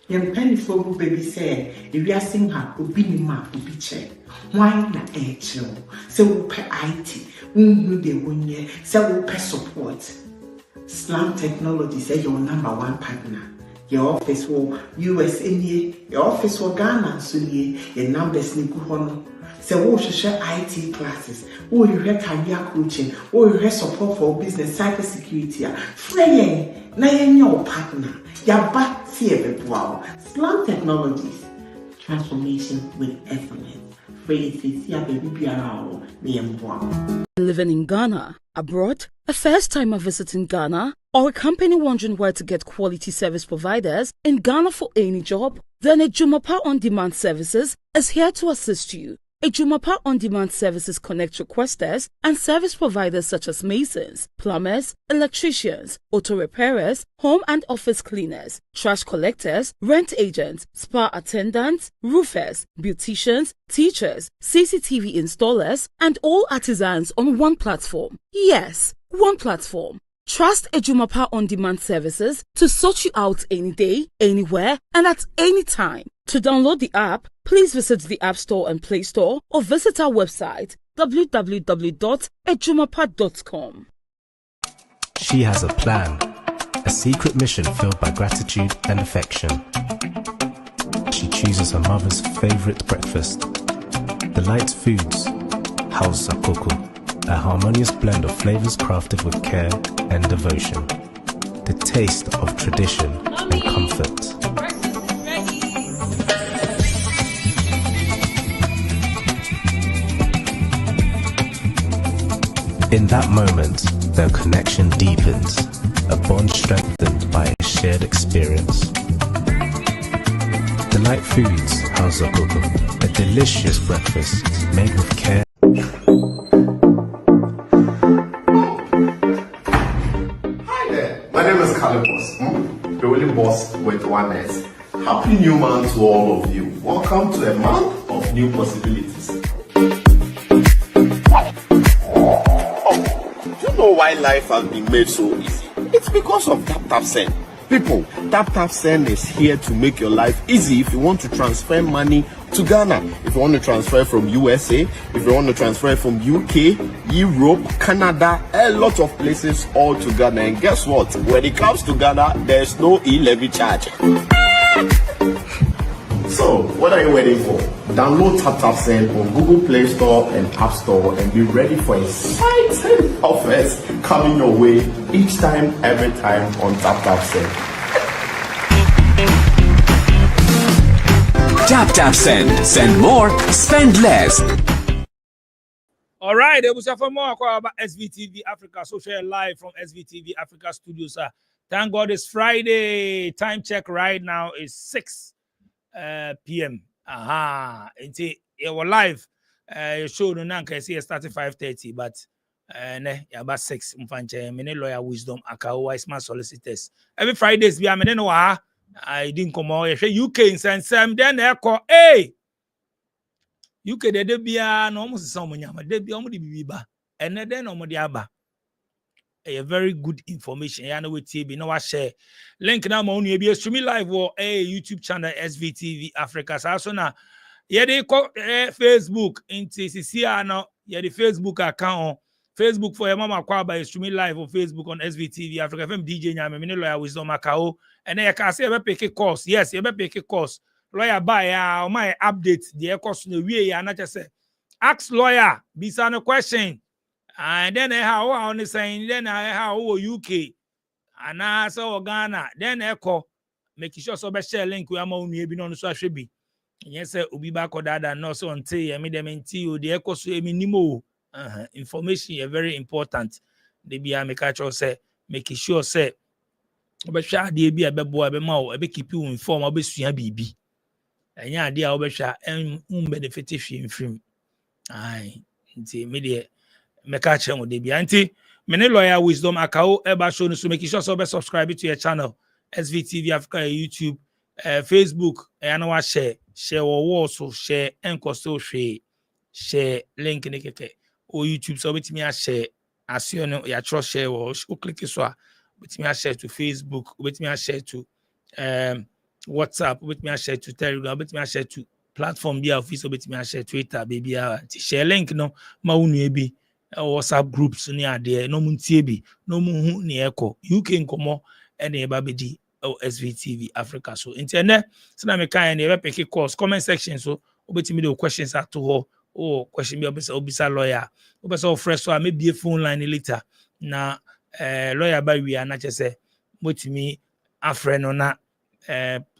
Young penny for who baby say, if you are seeing her, will be ma, will be check. Why not chill? So we'll pay IT, won't they won ye, so we'll pay support. Slam Technology say your #1 partner. Your office will US in ye, your office will Ghana soon ye, your numbers ni kuhono. So we should share IT classes, we share career coaching, we share support for business, cybersecurity. Free na your partner. Your back fear wow. Slam Technologies, transformation with excellence. Living in Ghana, abroad, a first-timer visiting Ghana, or a company wondering where to get quality service providers in Ghana for any job? Then Ejumapa On Demand Services is here to assist you. Ejumapa On Demand Services connect requesters and service providers such as masons, plumbers, electricians, auto repairers, home and office cleaners, trash collectors, rent agents, spa attendants, roofers, beauticians, teachers, CCTV installers, and all artisans on one platform. Yes, one platform. Trust Ejumapa On Demand Services to sort you out any day, anywhere, and at any time. To download the app, please visit the App Store and Play Store or visit our website www.ejumapa.com. She has a plan, a secret mission filled by gratitude and affection. She chooses her mother's favorite breakfast, Delight Foods, House Sakoko, a harmonious blend of flavors crafted with care and devotion. The taste of tradition and comfort. In that moment, their connection deepens, a bond strengthened by a shared experience. Delight Foods, House Sakoko, a delicious breakfast made with care. My name is Calipos, the only boss with one S. Happy new month to all of you. Welcome to a month of new possibilities. You know why life has been made so easy? It's because of TapTapSend. People, TapTapSend is here to make your life easy if you want to transfer money to Ghana, if you want to transfer from USA, if you want to transfer from UK, Europe, Canada, a lot of places all to Ghana. And guess what? When it comes to Ghana, there's no e-levy charge. So, what are you waiting for? Download TapTapSend on Google Play Store and App Store and be ready for exciting offers coming your way each time, every time on TapTapSend. TapTapSend. Send more, spend less. All right, it was for more about SVTV Africa, social live from SVTV Africa studios. Thank God it's Friday. Time check right now is 6 p.m. Aha, it was live. Show no nan can see started 5:30, but about 6. Many lawyer wisdom aka wise man solicitors. Every Fridays be amene no ha. I didn't come out. UK in Sam then echo hey. UK de bia no almost some nyama de bia omo de bibiba ene den omo de aba a very good information ya na wetie bi na wa share link na ma onu e bi stream live wo YouTube channel SVTV Africa so na ye de Facebook into CC no ye de Facebook account Facebook for your mama kwa by stream live on Facebook on SVTV Africa FM DJ nyama me lawyer wisdom akao ene ye ka say e be pick course yes ye be pick course lawyer buy my update the course no wie ya na say ask lawyer bisa no question and then how on saying then how UK and so Ghana then echo make sure so be share link we ama unu ebi no so ahwe bi yes say obi ba ko dada no so until me dem nti o the echo so emi nimo information is very important they be make sure say make sure say obe hwa de bi abebo abema o ebe keep you inform obesua bibi enya ade a obehwa benefit hwimfrim ai nti me de meka chenwo de bia nti me lawyer wisdom akao eba show no so make sure so be subscribe to your channel SVTV Africa YouTube Facebook and wa share wo so share enko so share link ni keke o YouTube so betimi a share asio no ya trust share wo click so a betimi a share to Facebook betimi a share to WhatsApp, with me I share to Telegram, with me I share to platform be office, with me I share Twitter, baby. Share link no ma unu bi WhatsApp groups ni ade no muntie bi no mu hu ne eko UK nkomo ene eba bedi SVTV Africa. So internet so na me kan ne ebe pick course comment section so obetimi the questions at ho question be obisa lawyer obisa fresh so maybe a phone line later na lawyer ba wi na chese motimi afre no na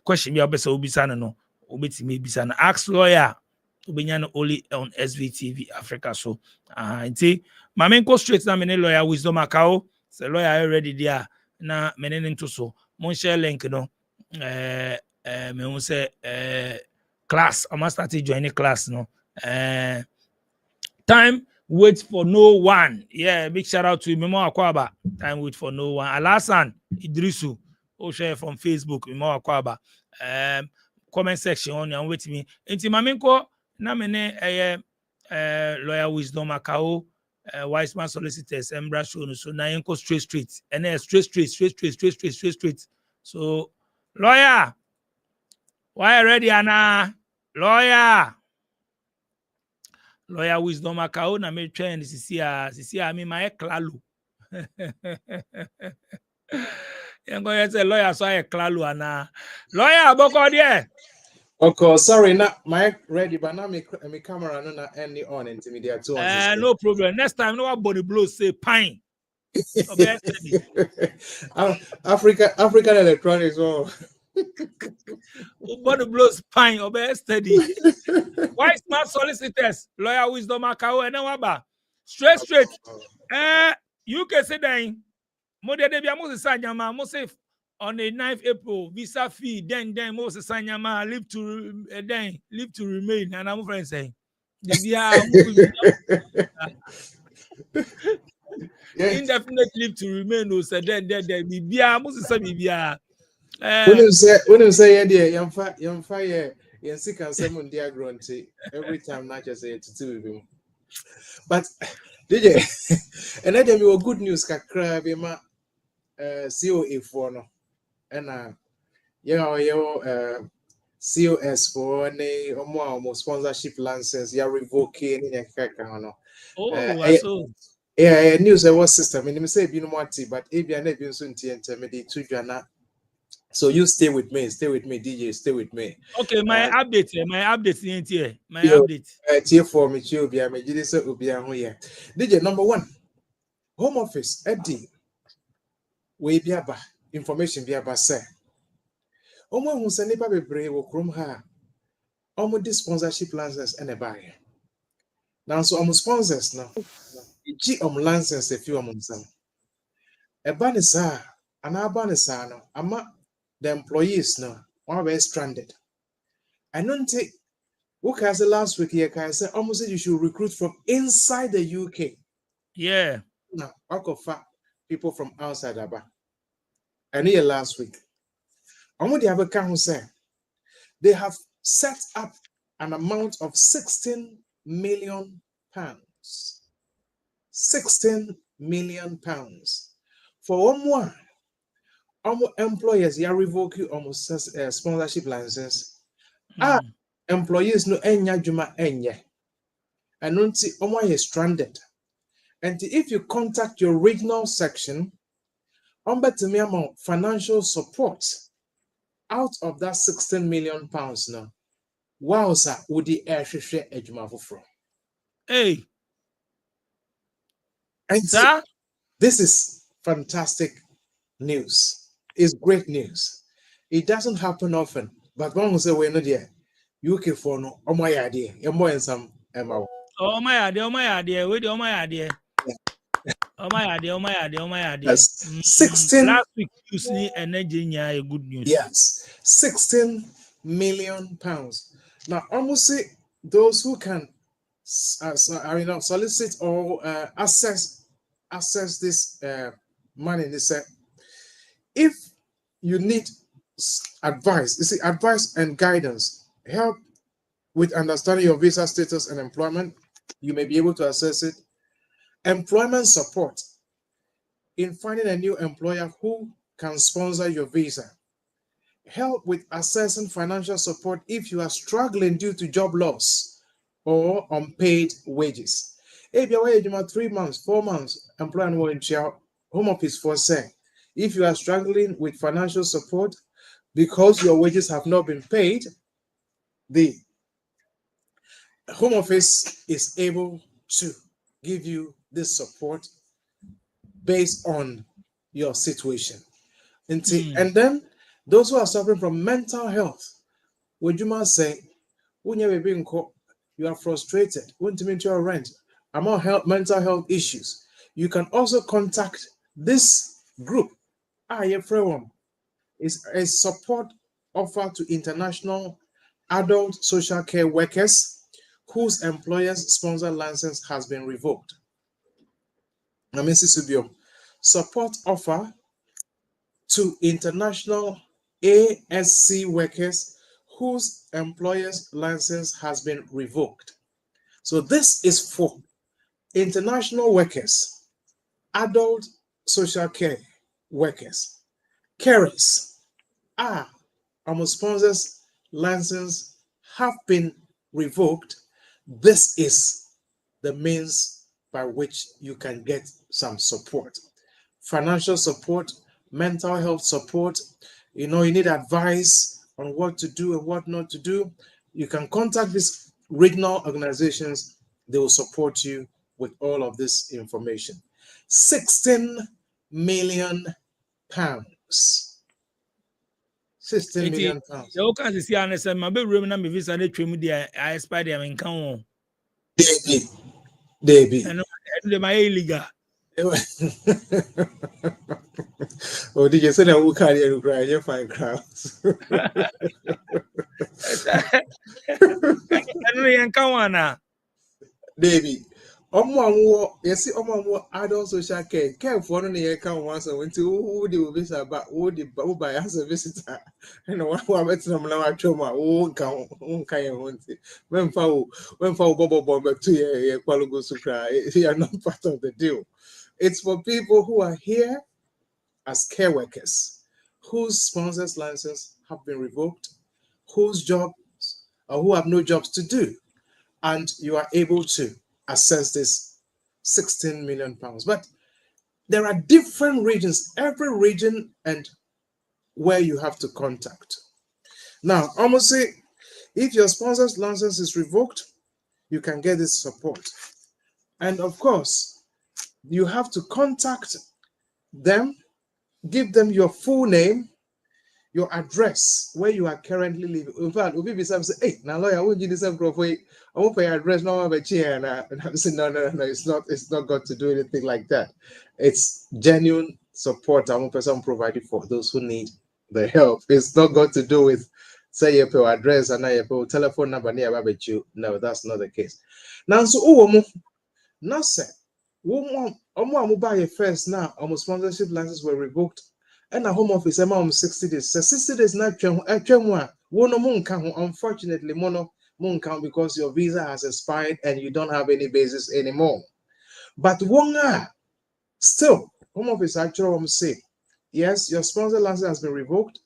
question be obisa obisa no obetimi bisa na ask lawyer obenya only on SVTV Africa. So nti mame go straight na me lawyer wisdom akao say lawyer already there na me into so mon share link no me won say class I must start joining class no time wait for no one. Yeah, big shout out to Memo Akwaba. Time wait for no one. Alasan Idrisu, share from Facebook. Memo Akwaba. Comment section on and with me. Inti maminko na mene lawyer wisdom akao wise man solicitors embra show so na yanko straight and straight. So lawyer, why ready Anna? Lawyer wisdom akao na me train sisi a me my klalo. Yango yete lawyer so klalo ana. Lawyer aboko there. Okay, sorry, not mic ready, but now my camera no na any on intermediate two on. No problem. Next time, no body blow say pine. African electronics. Oh, body blows pine. Obey steady. Why smart solicitors? Lawyer wisdom akao and waba. Straight. You can say then. Mode de bia Moses Sanyama Moses on the 9th April visa fee then Moses Sanyama live to remain and I'm friend saying indefinite leave to remain no said then bibia Moses bibia when you say yeah yeah sick and seven dear grunty every time not just say to two with him. But DJ and then we were good news kakra be ma COA for no and COS for any more sponsorship license ya revoking in kaka no. so yeah news was system and me say bi no mati but e bia na bi so ntie intermediate to dwana. So you stay with me DJ, stay with me. Okay, my update here. My update. Tier for me chill bia me jide say obia ho ye. DJ number 1. Home Office Eddie. We bia ba information bia ba say. Omo hu se nipa bebre wo krom ha. Omo di sponsorship license and a buy. Now so omo sponsors now. G license a few omo sam. E ba ni sa ana ba ni sa no ama the employees now are stranded. I don't take what I said last week here. I said almost said you should recruit from inside the UK. Yeah. Now, I could find people from outside Aba. And here last week, almost the other who said they have set up an amount of 16 million pounds. 16 million pounds for one more. Employers ya revoke you almost sponsorship license. Employees no enya juma enye. And unti omo stranded. And if you contact your regional section, amount financial support out of that 16 million pounds now. Wow, sir, would the air share ejuma from? Hey. And sir, this is fantastic news. It's great news. It doesn't happen often, but one will say we're not there. UK for no, oh my idea, you're more in some MO. Oh my idea, wait, oh my idea. Oh my idea. Yes. 16 last week you see energy a good news. Yes, 16 million pounds. Now, almost say those who can solicit or access this money, they say, if you need advice, you see, advice and guidance, help with understanding your visa status and employment, you may be able to access it. Employment support in finding a new employer who can sponsor your visa. help with assessing financial support if you are struggling due to job loss or unpaid wages. If you're waiting 3 months, 4 months, employer will ensure home office for say. If you are struggling with financial support because your wages have not been paid, the home office is able to give you this support based on your situation. And then those who are suffering from mental health, would you must say, you are frustrated, want to meet your rent, among mental health issues, you can also contact this group. Is a support offer to international adult social care workers whose employer's sponsor license has been revoked. Support offer to international ASC workers whose employer's license has been revoked. So this is for international workers, adult social care workers, carers, our sponsors' license have been revoked. This is the means by which you can get some support. Financial support, mental health support. You need advice on what to do and what not to do. You can contact these regional organizations. They will support you with all of this information. 16 million pounds. 16 million pounds. You can see an my bedroom and visa they trim there. I expect them in count. Debbie. And my illegal. Oh, did you say that we can't cry? You find crowds. I don't count. Debbie. Yes, adult social care for no near count once I went to who the visa about who the by as a visitor. And one better than my trauma, won't count, won't want it. When for Bobo Bomber 2 year, goes to cry. You are not part of the deal. It's for people who are here as care workers, whose sponsors' licenses have been revoked, whose jobs or who have no jobs to do, and you are able to access this 16 million pounds. But there are different regions, every region and where you have to contact. Now, almost say, if your sponsor's license is revoked, you can get this support. And of course, you have to contact them, give them your full name, your address, where you are currently living. In fact, Obi Bisa say, "Hey, now lawyer, I won't give this up for you. I won't pay your address. No, I'm a chair." And I say, "No, it's not got to do anything like that. It's genuine support. I'm a person provided for those who need the help. It's not got to do with say your address and your telephone number near about you. No, that's not the case. Now, so now say, buy first now. Almost sponsorship licenses were revoked. And a home office amount 60 days. So 60 days not unfortunately mono count because your visa has expired and you don't have any basis anymore. But still home office actually say yes, your sponsor license has been revoked,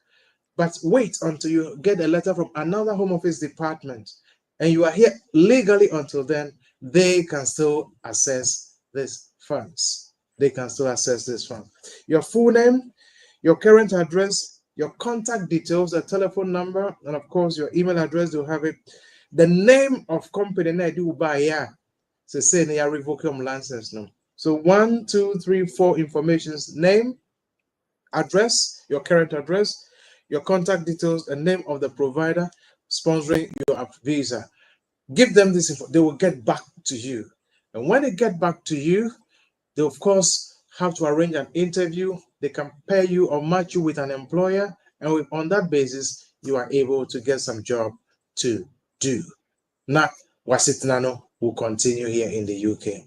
but wait until you get a letter from another home office department and you are here legally. Until then, they can still access these funds. They can still access this fund. Your full name, your current address, your contact details, a telephone number, and of course your email address. They'll have it. The name of company that do buy so say they are revoking license now. So 1, 2, 3, 4 informations: name, address, your current address, your contact details, and name of the provider sponsoring your visa. Give them this info. They will get back to you, and when they get back to you, they of course have to arrange an interview. They can pair you or match you with an employer, and on that basis, you are able to get some job to do. Now, Wasitinano will continue here in the UK.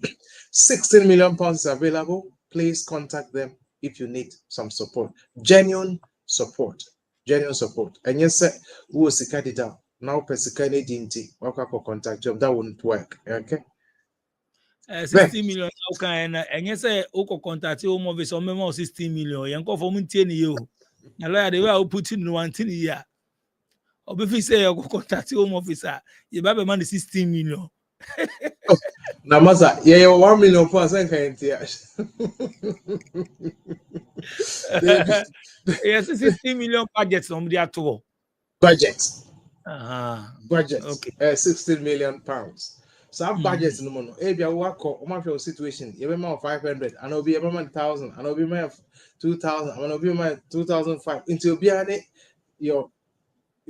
16 million pounds is available. Please contact them if you need some support. Genuine support. Genuine support. And yes, sir, who was the candidate? Now, Pesicani Dinti, contact job. That wouldn't work. Okay. 60 million and yes, I contact home office or 16 million. Yanko for Muntian you. A lawyer, they will put in one thing here. Or if you say you contact home officer, you buy money 16 million. Namasa, yeah, 1 million pounds. I can't hear. Yes, 16 million budget somebody at all. Budget. Budget. Okay. 16 million pounds. So our budget no more. If you work on your situation, you be 500, and I'll be 1,000, and I'll be 2,000, and I'll be 2,005. Until be your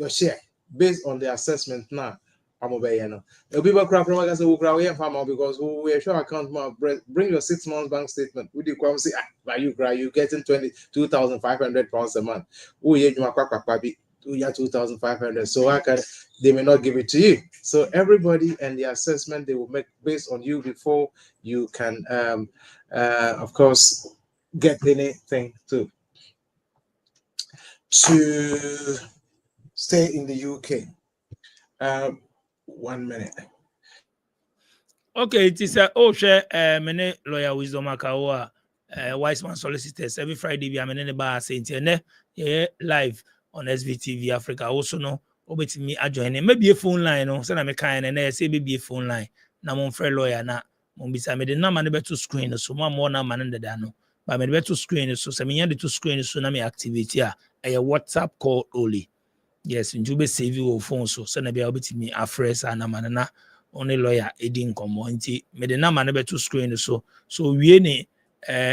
share based on the assessment now. I'm obey you know. It'll be back from I say we farmer because we are sure account more bring your 6 months bank statement. We do come say by you getting 22,500 pounds a month. Oh yeah, you 2,500. So I can they may not give it to you. So everybody and the assessment they will make based on you before you can of course get anything to stay in the UK. 1 minute. Okay, it is share many lawyer wisdom akawa wise man solicitors every Friday we are many bar saying yeah live on SVTV Africa. Also no obeti me adjoin maybe a phone line no say na me kind and say maybe a phone line na mon free lawyer na mon bisa me the number na to screen so more na man the no but me to screen so say me yan to screen so na me activate a WhatsApp call only. Yes, you be save your phone so na be obeti me afresh na man na only lawyer edin komo nti me de number na beto screen so we ne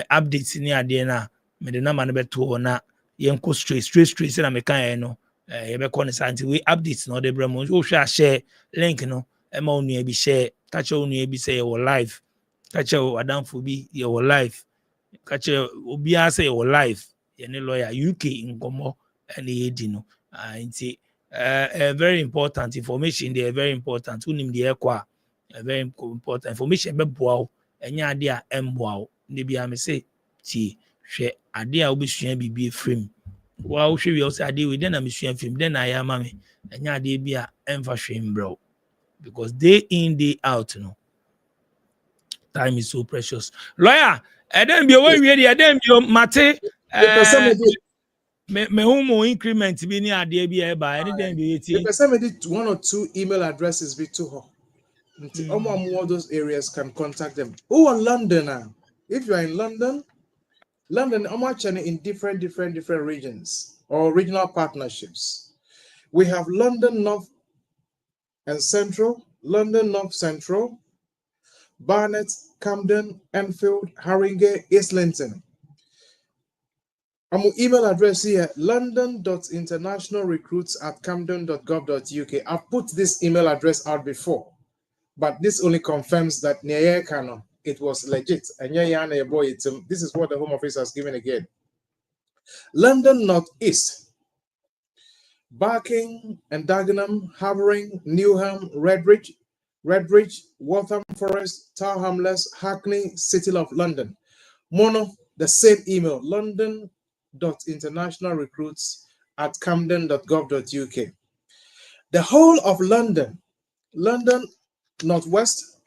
updates ni ade na me de number na beto na yenko straight na me kan no ye be ko ne santi we updates no de bremo o hwa share link no e ma onu e bi share ka che onu e bi say your live ka che adamfo bi your live ka che obi a say your live ye ne lawyer UK nkomo ene yedi no nti very important information there, very important. Unim the equa, very important information. Be bow, and idea wow. Maybe I may say, see, she idea will be be frame. Wow, she also idea with then I'm film, then I am mammy, and idea be a shame, bro. Because day in, day out, no. Time is so precious. Lawyer, and then be away ready, and then be mate. Me humo increment be ni ade bi e ba anything be it. The person did 1 or 2 email addresses be to her. All those areas can contact them. Oh, London now. If you are in London, I'm actually in different regions or regional partnerships. We have London North and Central, London North Central, Barnet, Camden, Enfield, Haringey, Islington. Our email address here, london.internationalrecruits@camden.gov.uk. I've put this email address out before, but this only confirms that it was legit. And this is what the Home Office has given again. London Northeast, Barking and Dagenham, Havering, Newham, Redbridge, Waltham Forest, Tower Hamlets, Hackney, City of London. Mono, the same email, london.internationalrecruits@camden.gov.uk. The whole of London, London Northwest,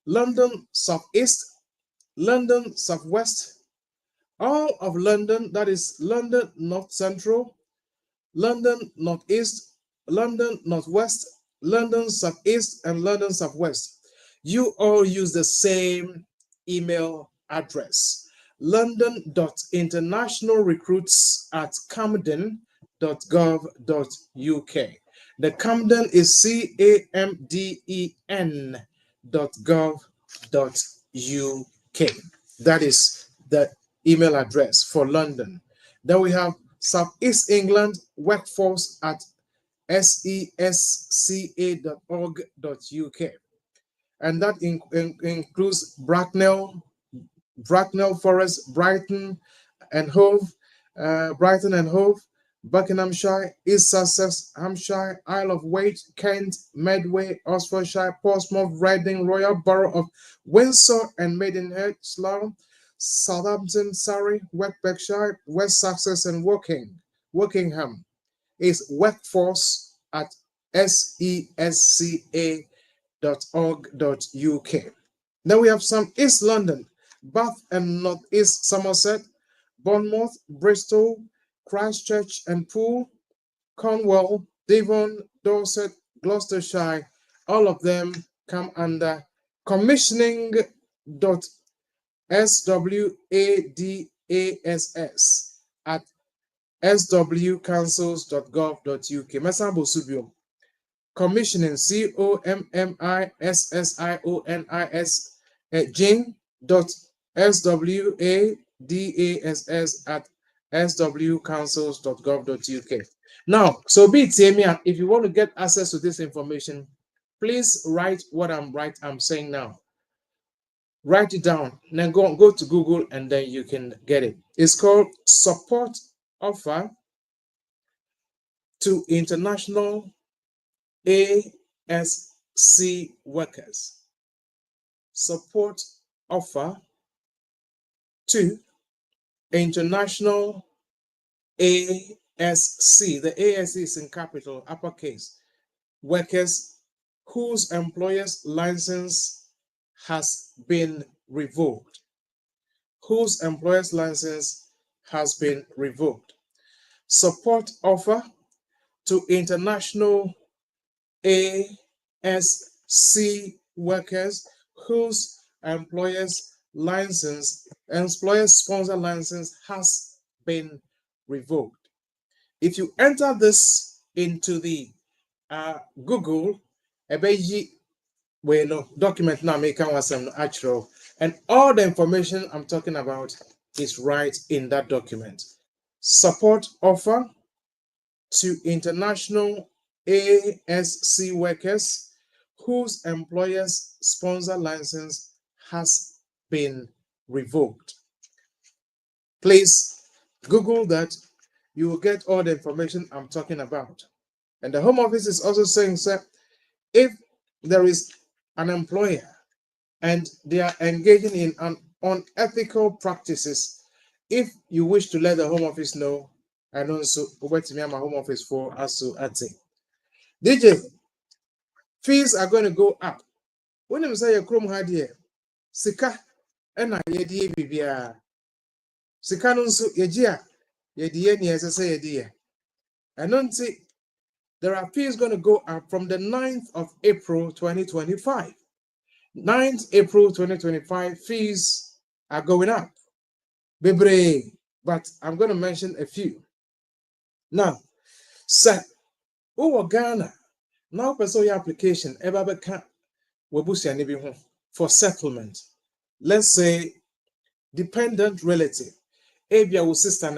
London Southeast, London Southwest, all of London, that is London North Central, London Northeast, London Northwest, London Southeast, and London Southwest. You all use the same email address. london.internationalrecruits@camden.gov.uk. The Camden is camden.gov.uk. That is the email address for London. Then we have Southeast England workforce at sesca.org.uk. And that includes Bracknell Forest, Brighton and Hove, Buckinghamshire, East Sussex, Hampshire, Isle of Wight, Kent, Medway, Oxfordshire, Portsmouth, Reading, Royal Borough of Windsor and Maidenhead, Slough, Southampton, Surrey, Berkshire, West Sussex, and Wokingham is workforce@sesca.org.uk. Then we have some East London, Bath and Northeast Somerset, Bournemouth, Bristol, Christchurch and Poole, Cornwall, Devon, Dorset, Gloucestershire, all of them come under commissioning.swaadass at swcouncils.gov.uk. Mesambo Subium. Commissioning, COMMISSIONIS, jing.swaadass at swcouncils.gov.uk. Now, so be it, if you want to get access to this information, please write what I'm saying now. Write it down, then go to Google and then you can get it. It's called Support Offer to International ASC Workers. Support Offer to International ASC. The ASC is in capital, uppercase. Workers whose employer's license has been revoked. Whose employer's license has been revoked. Support offer to international ASC workers whose employer's sponsor license has been revoked. If you enter this into the Google, document now make some actual, and all the information I'm talking about is right in that document. Support offer to international ASC workers whose employer's sponsor license has been revoked. Please Google that. You will get all the information I'm talking about. And the Home Office is also saying, sir, if there is an employer and they are engaging in unethical practices, if you wish to let the Home Office know, and also over to me and my Home Office for us to add. DJ, fees are going to go up. When you say a chrome had here, Sika, and I ye bibia. Sika no so ye ni as I say dear. And don't see there are fees going to go up from the 9th of April 2025. 9th April 2025 fees are going up. Bebre, but I'm going to mention a few. Now, sir, over Ghana, now pursue your application for settlement. Let's say dependent relative, your sister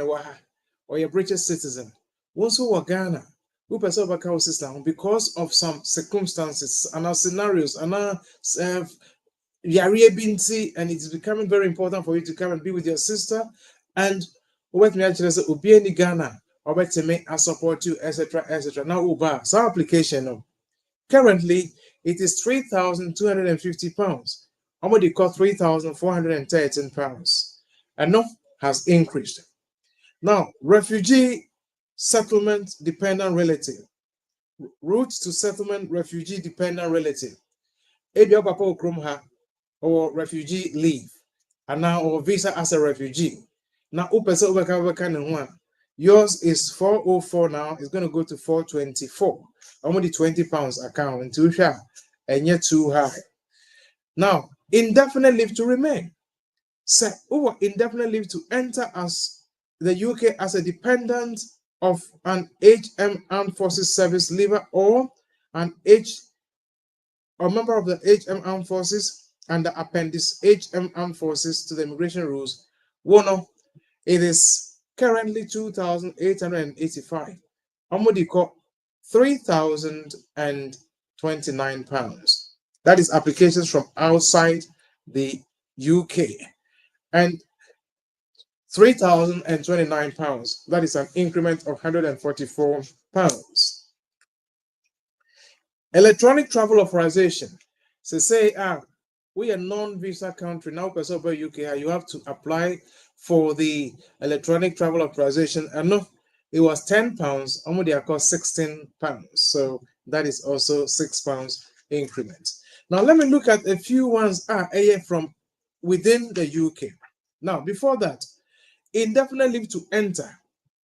or your British citizen. Once over Ghana, we pursue our sister because of some circumstances and our scenarios and our and it's becoming very important for you to come and be with your sister. And what me actually say, Obi any Ghana, or what me I support you, etc. etc. Now, Uber, some application currently it is £3,250. Somebody cost £3,413, and no has increased. Now, refugee settlement dependent relative, routes to settlement refugee dependent relative. Ebi papa okrom ha or refugee leave, and now or visa as a refugee. Now, yours is 404 now. It's going to go to 424. Only £20 account into share, and yet too high. Now, indefinite leave to remain. Say, indefinite leave to enter as the UK as a dependent of an HM Armed Forces service leaver or an or member of the HM Armed Forces and the Appendix HM Armed Forces to the immigration rules. It is currently £2,885. Amodiko £3,029. That is applications from outside the UK. And £3,029. That is an increment of £144. Electronic travel authorization. So say, we are non-visa country now. Person over UK, you have to apply for the electronic travel authorization. And no, it was £10. Only they cost £16. So that is also £6 increment. Now let me look at a few ones from within the UK. Now before that, indefinite leave to enter.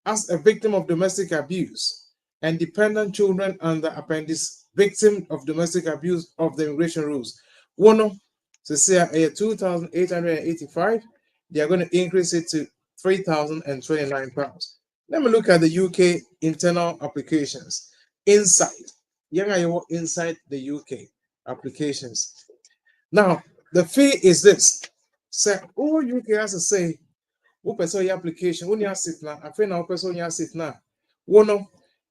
as a victim of domestic abuse and dependent children under Appendix Victim of Domestic Abuse of the Immigration Rules. One, so say 2,885, they are going to increase it to £3,029. Let me look at the UK internal applications. Inside the UK applications. Now, the fee is this. So, all UK has to say, who person your application, when you are sit now, I feel now person you are sit now. One,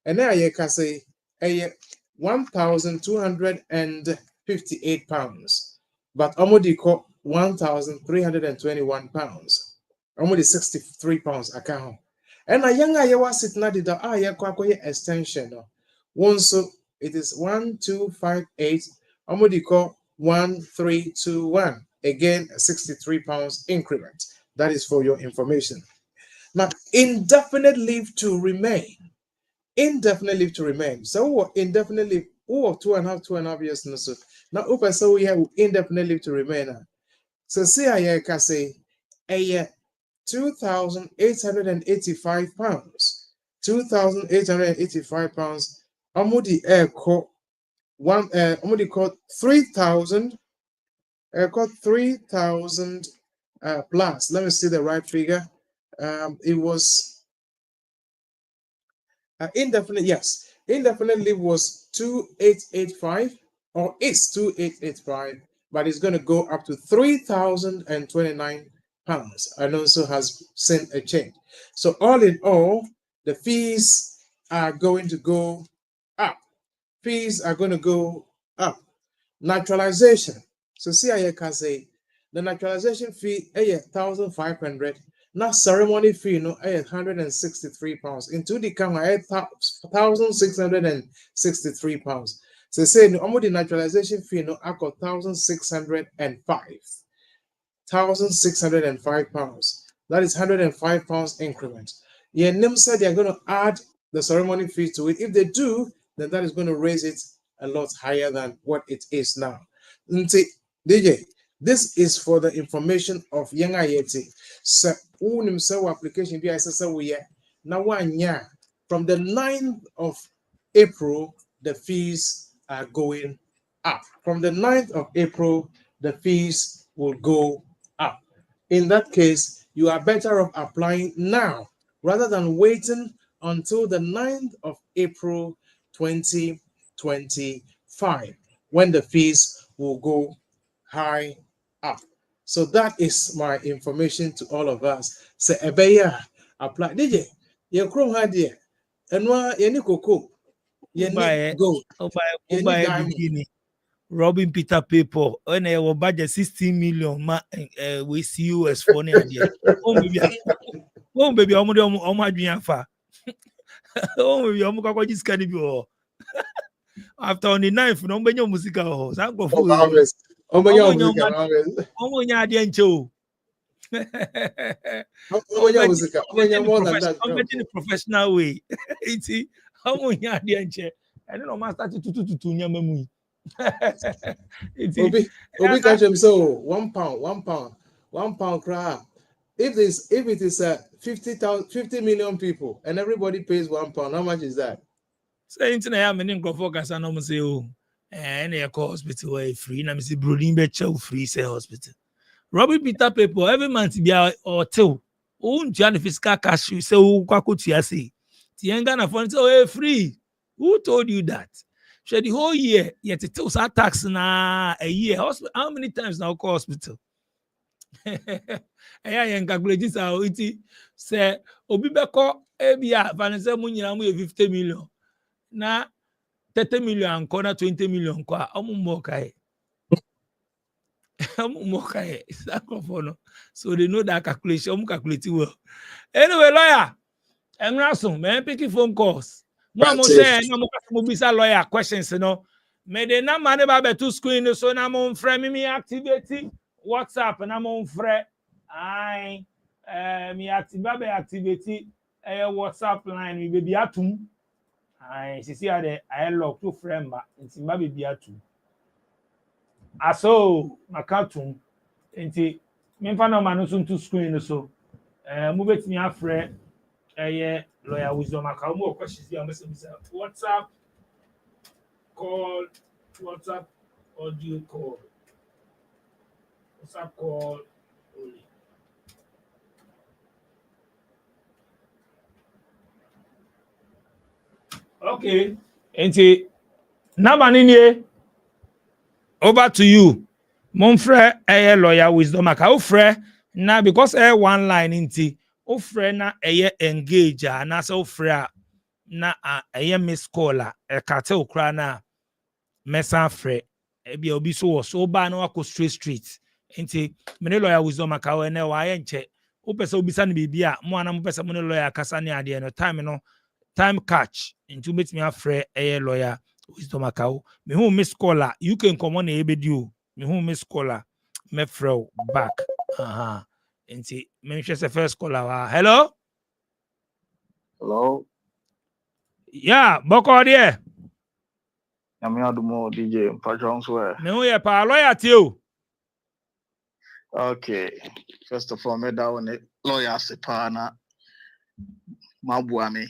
and then I can say, £1,258. But Omodi call £1,321. Omodi £63 account. And a younger you was sitting at the extension. One so it is 1258. Omodi call 1321. Again, a £63 increment. That is for your information. Now, indefinite leave to remain. Indefinite leave to remain. So indefinite leave, 2.5 years. Now, open so we have indefinite leave to remain. So see I can say a year £2,885. £2,885. Amudi air call one Amudi called 3,000 called 3,000 plus. Let me see the right figure. It was indefinite, yes. Indefinite leave was 2,885 or is 2,885, but it's going to go up to £3,029 and also has seen a change. So all in all, the fees are going to go up. Fees are going to go up. Naturalization. So see I can say the naturalization fee is 1,500. Now ceremony fee no £163. Into the count £1,663. So say no the naturalization fee no £1,605. £1,605. That is £105 increment. Yeah, NIM said they are going to add the ceremony fee to it. If they do, then that is going to raise it a lot higher than what it is now. DJ, this is for the information of young Ayeti. So, application be now 1 year from the 9th of April, the fees are going up. From the 9th of April, the fees will go up. In that case, you are better off applying now rather than waiting until the 9th of April 2025 when the fees will go high up. So that is my information to all of us. Say ebeya apply. DJ, you chrome idea. And what any cocoa, you need gold, you need diamond. Robin Peter people when I was budget 16 million we see US for near there. Oh baby, I'm doing far. Oh baby, I'm going to scan it. After on the 9th, no benyo music house. I go for I'm getting the professional way. It's how many adianche. I don't know, master to nyamamu. Obi catch him so £1 crab. If it is 50 million people and everybody pays £1, how much is that? Saying to I am in focus and almost say, oh, and a hospital way free. And I'm say, Brodin Betchel free say hospital. Robin Peter people every month be or two. Oh, Johnny fiscal cash you say, oh, Kwakutia say. Tiangana phone say, oh, free. Who told you that? So the whole year, yet it tells our tax na a year. How many times now call hospital? I calculate this how it say Obi Beko Ebia Vanessa Munyina 50 million. Na 30 million corner 20 million kwa so they know that calculation calculate well. Anyway, lawyer, I'm not so man picking phone calls. No more saying no more lawyer questions, you know. May the number never to screen so now I'm on frame me activate WhatsApp and I'm on frame. I me activate WhatsApp line we baby atum. I see how the I lock to frame but it's baby atum. Aso makatum enti memfa na ma no so to screen so move betimi afre Lawyer Wisdom Account. More questions here. WhatsApp call, WhatsApp audio call, WhatsApp call only. Okay. Enti number nini over to you. Monfre lawyer Wisdom Account. Ofre na because one line inti. Ofre na engage na so ofre na miss caller kate okra na mesa frɛ ebi obi so ba na wako straight nti me lawyer Wisdom Account na wa ye nche wo pese obi sa ne bibia mo ana mo pese mo lawyer kasa ne ade no time catch nti betimi afrɛ lawyer Wisdom Account me hu miss caller you can come on ebedi o me hu miss caller me frɛ back nti me hwɛ se first caller wa hello yeah boko there I'm DJ Pajon's me hu ye pa lawyer tio okay. First of all, me down lawyer sepana mabuame.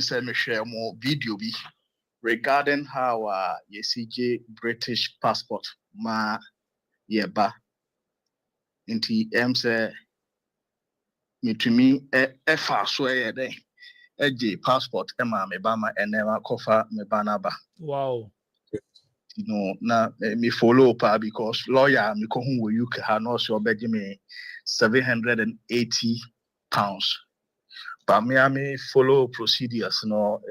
Say me share more video be regarding how CJ British passport ma yeba. Inti say me to me efa swear de eje passport ema me bama enema kofa me banaba. wow. You know, now me follow up because lawyer me ko hu you can also beg me £780. But me follow procedures. No,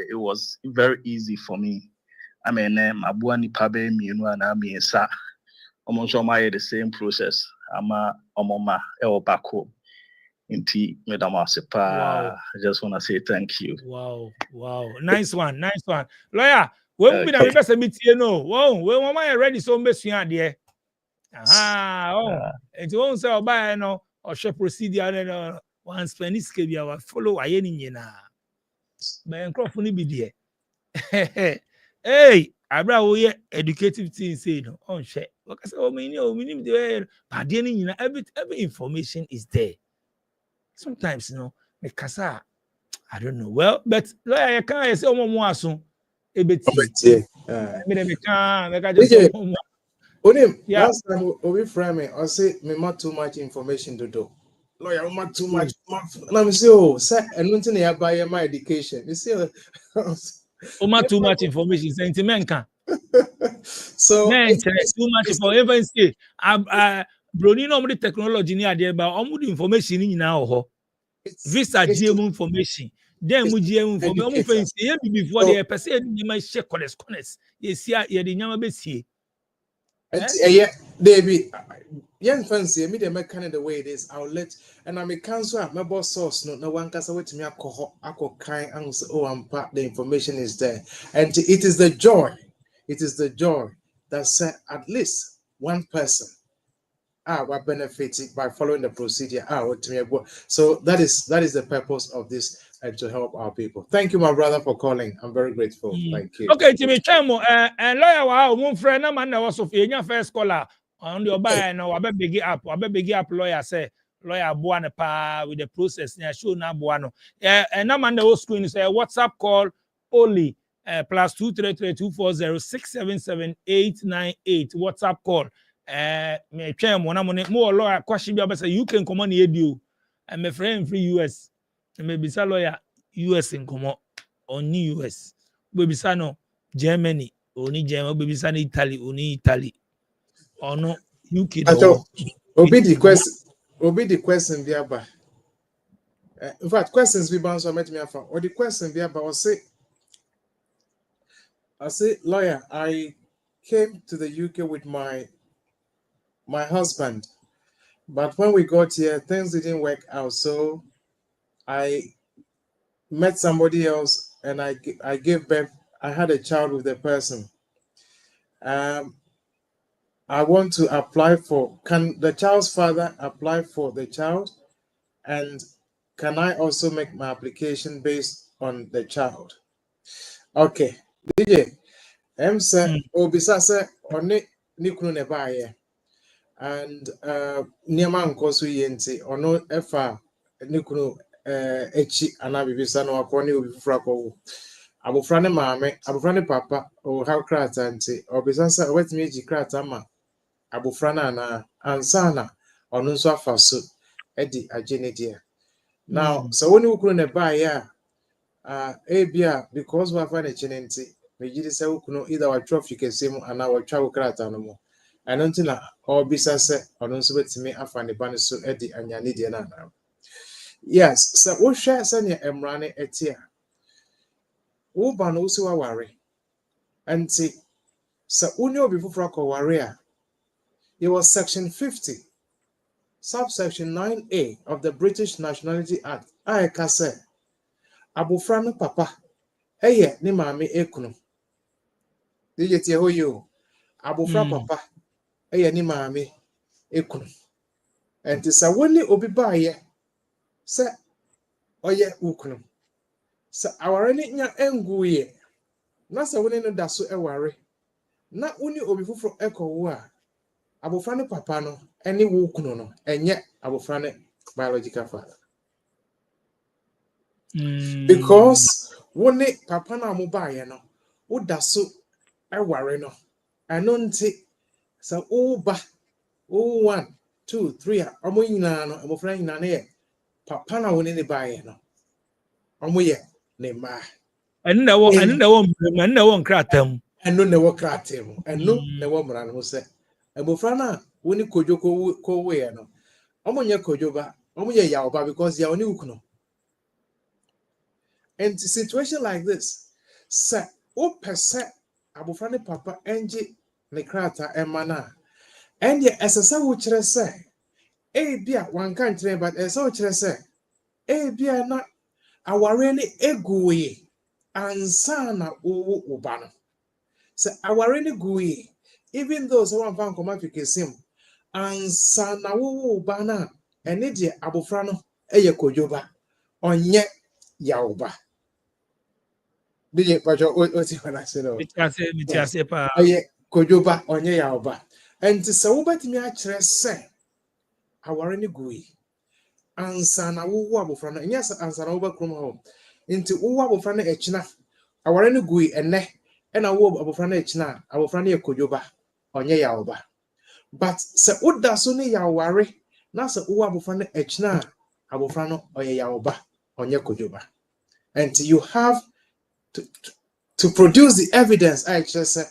it was very easy for me. I mean, abuani pabe me and I mean sa. Almost the same process. Ama omoma back home. Inti Madam Asepa. Wow. I just want to say thank you. Wow. Nice one. Lawyer, when we be best meet you know. Wow, when mama ready so be sua there. And you won't say oba no or share procedure no one Spanish ke bia follow aye ni nyina. But encrofo ni bi there. Hey, abra wo ye educative thing say no on share. What say o mean the but there ni nyina every information is there. Sometimes, you know, me kasa, I don't know. Well, but lawyer, you can't say more aso. Ebeti. Me can't just yeah. Last time we frame me, I say me not too much information to do. Lawyer, not too much. And I'm say, oh, sir, and nothing I buy my education. You see, too much information. Sentiment can. So too much for even say, Brony no more technology near there, but almost information in now. Visa GM information. Then we GM information. Before the person you might check correspondence. Yes, yeah, the nyama besi. Yeah, David. Young fancy me the mechanic the way it is. I'll let and I'm a council. My boss source no one can say to me. I kind and say, oh, I'm part. The information is there, and it is the joy. It is the joy that said at least one person were benefiting by following the procedure. So that is the purpose of this and to help our people. Thank you, my brother, for calling. I'm very grateful. Thank you. Okay, Timmy Chamo, and lawyer, wow, one friend, no man, was of your first caller on your buy. No, I bet big up, lawyer say, lawyer Buana pa with the process. Yeah, sure, na Buano. And no man, the whole screen is a WhatsApp call only. Plus 233-240-677-898 WhatsApp call. Me twɛn mo na mo ne mo lawyer question bi abɛsɛ you can come on edio and my friend free US and me bisa lawyer US nkomo oni US we bisa no Germany oni Germany we bisa no Italy oni Italy ono UK do obi the question bi aba in fact questions we bounce on met me afa or the question bi aba I say lawyer I came to the UK with my husband, but when we got here, things didn't work out. So I met somebody else and I gave birth. I had a child with the person. I want to apply for, can the child's father apply for the child? And can I also make my application based on the child? Okay. DJ, say, Obisa se one nikunu ne baye. And Niaman Kosu Yenti or no Efa Nikunu echi ana bibisa no akoni obi fufura ko abofra ne maame abofra ne papa o how krata nti obisa sa obetimi eji krata ma abofra na na ansana ono nso afaso edi agene dia now so woni ukuru ne ba ya ebia because we find a chinenti me gidi se ukunu either wa trophy kesemu ana wa twa krata no mo ano nti na obisa se ono nso betimi afa ne ba ne so edi anyane dia na na. Yes, so wo hwe se ne emrane etia wo ba no so waware anti so uni obi fufura ko ware a it was section 50 subsection 9A of the British Nationality Act I ka se abofra no papa eye ne maame ekunu dije tie ho yo abofra papa eye ne maame ekunu anti so woni obi baaye se oye ukunu so aware ne nya enguye na so woni no da so eware na uni obi fufuro ekowo a abofra ne papa no ene wo kunu no enye abofra ne biological father because woni papa na mo baaye no wo da so eware no eno nti so wo ba wo 1 2 3 a omo nyina no abofra nyina ne ye papa na woni ne baaye no omo ye ne ma enu na wo nkratam eno ne wo kratem eno ne wo mra no se abofra na woni kojo ko we no omo nye kojo ba omo ye yaoba because ya oni ukuno. And situation like this say o pese abofra ne papa enje ne krata emana and ye esesa wo kire se e bia wan kan kire but esesa wo kire se e bia na aware ne eguye ansa na owo oba no se aware ne guye even though so wan fan koma fikesim ansa na owo oba na ene de abofra no eye kojoba onye yaoba DJ Pacho o ti wana se no mitiase pa eye kojoba onye yaoba enti se wo betimi a kire se aware ne guye ansa na wo abofra no enye ansa na wo ba krom ho nti wo abofra no echina aware ne guye ene na wo abofra no echina abofra no ekojoba onye yaoba but se oda so ne yaware na se wo abofra no echina abofra no onye yaoba onye kojoba and you have to produce the evidence I just say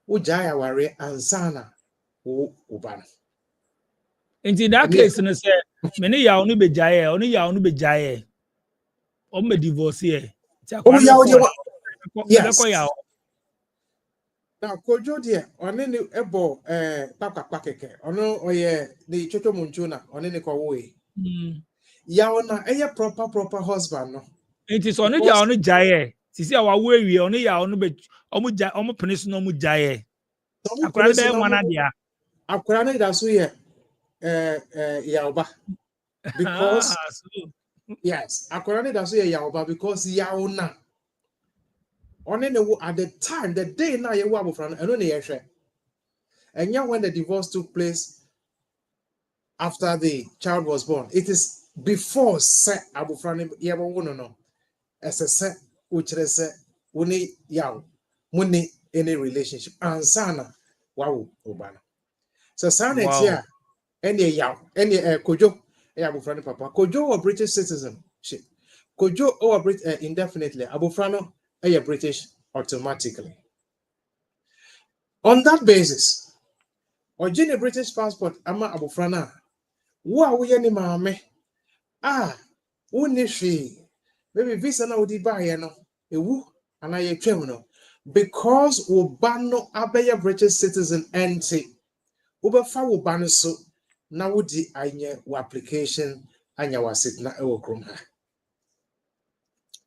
wo jaya ware ansana wo oba no. in that case no say many ya onu bejaye onu ya onu bejaye o me divorce here ti Oh yeah, akwa yes. ya Now kojo de one ne ebo papa keke ono oye ni chocho munchu na one ne ko wo ya ona eye proper husband no it is onu ya onu jaye sisi awa wo ewie onu ya onu be omu penis no mu jaye akwa be nwana dia akwara ne da so ye ya oba because yes akwara ne da so ye ya oba because ya ona one ne wo at the time the day na ye wo abofra no eno ne ye hwe enya when the divorce took place after the child was born it is before se abofra ne ye wo no esese uchire se woni yaw muni any relationship ansana wow obana so sana etia any yaw any kojo abofra ne papa kojo or British citizen shit kojo or British indefinitely abofra no British automatically on that basis ojini British passport ama abofra na wo ye ni maame woni hwe maybe visa na odi bae no ewu ana ye twem no because wo ba no abeye British citizen enti wo be fa wo ba no so na wo di anye wo application anya wasit na ewo krom ha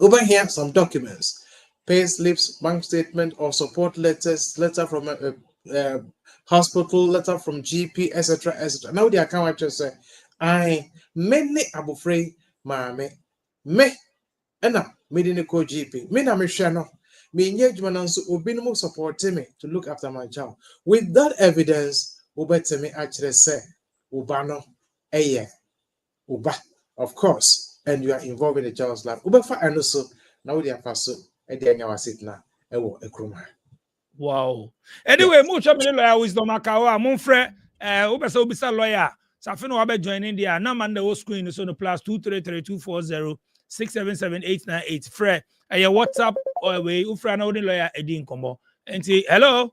over here some documents pay slips, bank statement or support letters, letter from a hospital, letter from GP, etc. Now the account just say I many abofrey maame me ena me didn't call GP. Me na me share no. Me engagement and so obinum support me to look after my child. With that evidence, ubete me actually say ubano eye uba. Of course, and you are involved in the child's life. Ubefa and also now they are faso and they are sit now. Wow. Anyway, much of the lawyer wisdom akawa monfre ubesa ubisa lawyer. Safino wabe joining there. Now man the whole screen so no plus 233-240-677-898. Fre your WhatsApp or way ufra na odi lawyer edin kombo. Enti hello.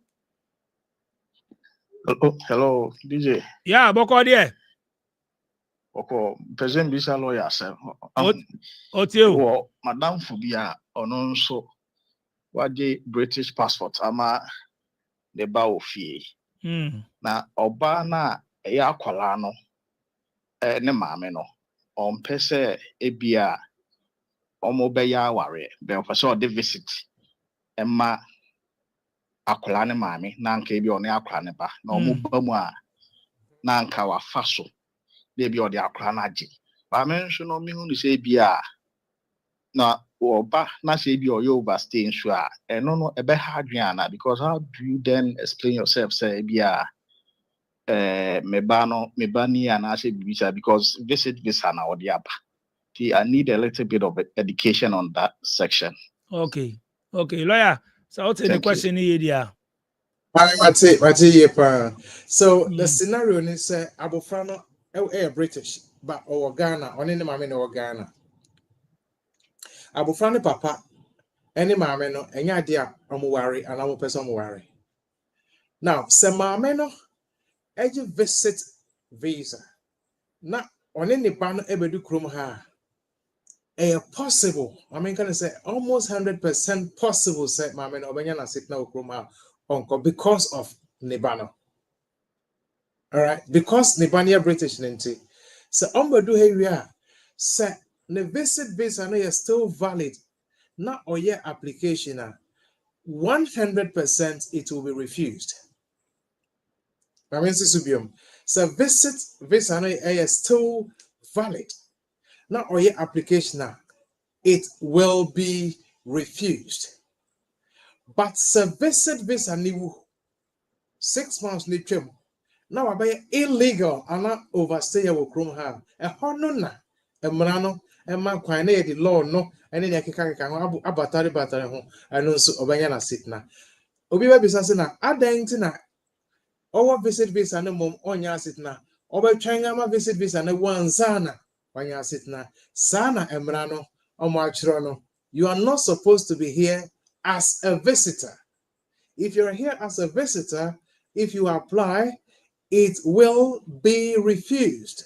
Hello, DJ. Yeah, boko there. Oko present bisa lawyer sir. Otio. Madam Fubia onon so waje British passport ama the ba ofie. Na oba na eya akwala no ne maame no ompe se ebia omo be ya aware be ofase o de visit emma akwala ne maame na nka ebi one akwala ne ba na omo ba mu a na nka wa faso de bi o de akwala na age ba me nso no mi hu ni se ebia na oba na se bi o yo overstay nso a eno no ebe ha adwen na because how do you then explain yourself say ebia mebani and I say visa because visit visa na odiaba. I need a little bit of education on that section. Okay, lawyer. So what's the question here? So the scenario is Abofrano British, but or Ghana, on any mammy or Ghana. Abofrano papa, any mammy no, any idea, I'm worry, and I'm a person worry. Now, some mammy no. Eji visit visa na on ni ban ebedu krom ha possible I mean can I say almost 100% possible say mama na obenya na sit na krom ha onko because of nibano. All right, because nibania British nti so ombedu he wi a say the visit visa no is still valid na oye application 100% it will be refused. I mean, so visit visa is still valid. Now, or your application it will be refused. But visit visa 6 months ni term. Now, I buy illegal and not overstay your chrome ham. A honor a manano and man quine the law no and then I can abatari home and also obayana sitna. Obi bisasina adentina. Our visit visa no mom onya sitna. Oba twanga visit visa no one sana. Wanya sitna. Sana emrano omo you are not supposed to be here as a visitor. If you're here as a visitor, if you apply, it will be refused.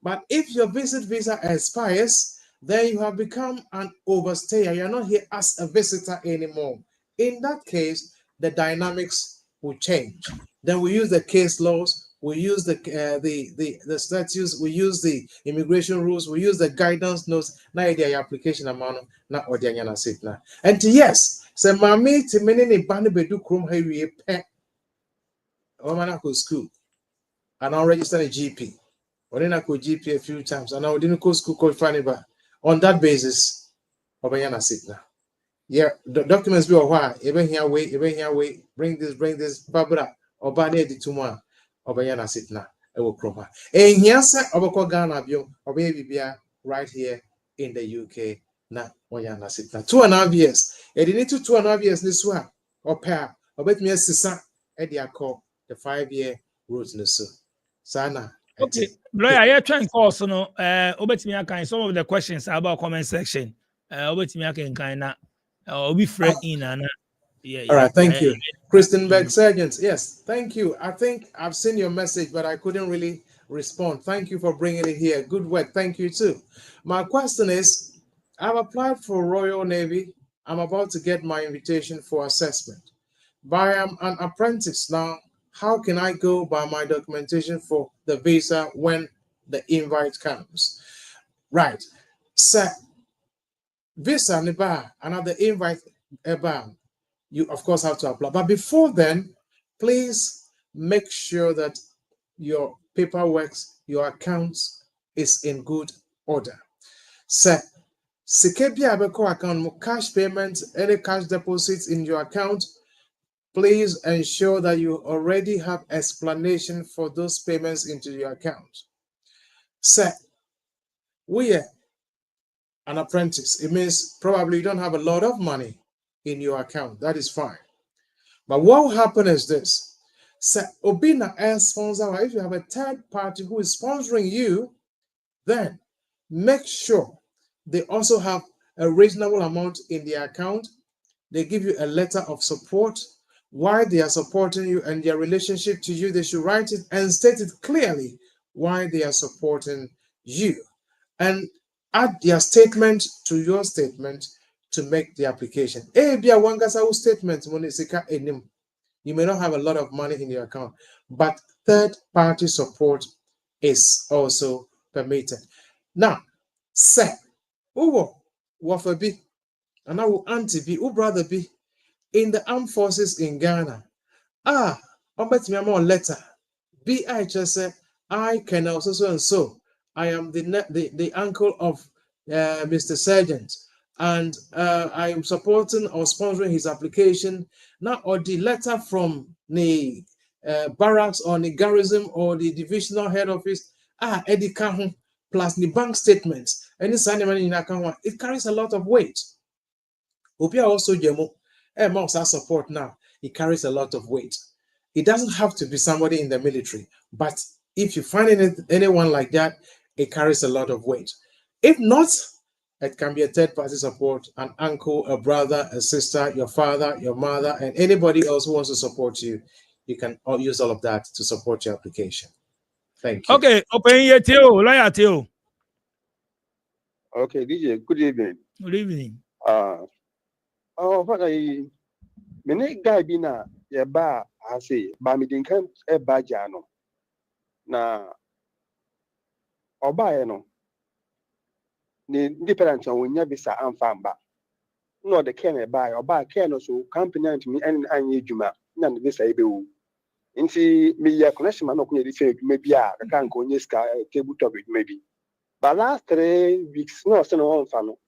But if your visit visa expires, then you have become an overstayer. You're not here as a visitor anymore. In that case, the dynamics will change. Then we use the case laws, we use the statutes, we use the immigration rules, we use the guidance notes. Na idea application amount na odianya na sitna. And yes, say mami ti menene bani bedu krom highway pe. Omana ko school, and I registered a GP. Or then I could GP a few times, and I didn't go school called Faniba. On that basis, obayana sitna. Yeah, the documents be a while. Even here wait, bring this, Barbara, or Bani di Tuma, Obayana Sitna, I will croma. And here, sir, Obako Ghana, or baby beer right here in the UK, na Oyana Sitna. 2.5 years. And you need to 2.5 years this one, or pair, or bet me a sister, Eddie call the 5-year route in the soup. Sana. Okay, lawyer, you're trying course, no, obetimi some of the questions about comment section. Obetimi kind of. Be Fred in and yeah. All right, thank you. Christenberg Sergeant, yes, thank you. I think I've seen your message, but I couldn't really respond. Thank you for bringing it here. Good work. Thank you too. My question is, I've applied for Royal Navy. I'm about to get my invitation for assessment. But I am an apprentice now. How can I go by my documentation for the visa when the invite comes? Right. Sir, visa niba another invite you of course have to apply, but before then please make sure that your paperwork, your accounts is in good order. So Sikebia Abeko account, cash payments, any cash deposits in your account, please ensure that you already have explanation for those payments into your account. So an apprentice, it means probably you don't have a lot of money in your account. That is fine. But what will happen is this. So, Obina and sponsor, if you have a third party who is sponsoring you, then make sure they also have a reasonable amount in their account. They give you a letter of support, why they are supporting you and their relationship to you. They should write it and state it clearly why they are supporting you. And add their statement to your statement to make the application. Statement, you may not have a lot of money in your account, but third-party support is also permitted. Now, say, wafa bi, and our auntie bi, brother bi, in the armed forces in Ghana. I'm betting me on letter. I just say, I can also so and so. I am the uncle of Mr. Sergeant, and I am supporting or sponsoring his application. Now, or the letter from the barracks or the garrison or the divisional head office. Eddie Kahun plus the bank statements. Any sign in account, it carries a lot of weight. Opia also Jemo, support now. It carries a lot of weight. It doesn't have to be somebody in the military, but if you find anyone like that, it carries a lot of weight. If not, it can be a third-party support, an uncle, a brother, a sister, your father, your mother, and anybody else who wants to support you. You can use all of that to support your application. Thank you. Okay, open your tail, lawyer tail. Okay, DJ, good evening. Good evening. What I many guy bina ya ba I say ba mi dinkan e ba jano na oba no ni independent on wonya bisa amfamba no the ken e ba oba ken no so company antimi anye dwuma na ne bisa ebewu nti me ya connection man no kunya di fe dwuma bi a ka nka onye ska table top dwuma bi but last 3 weeks no so no on fa no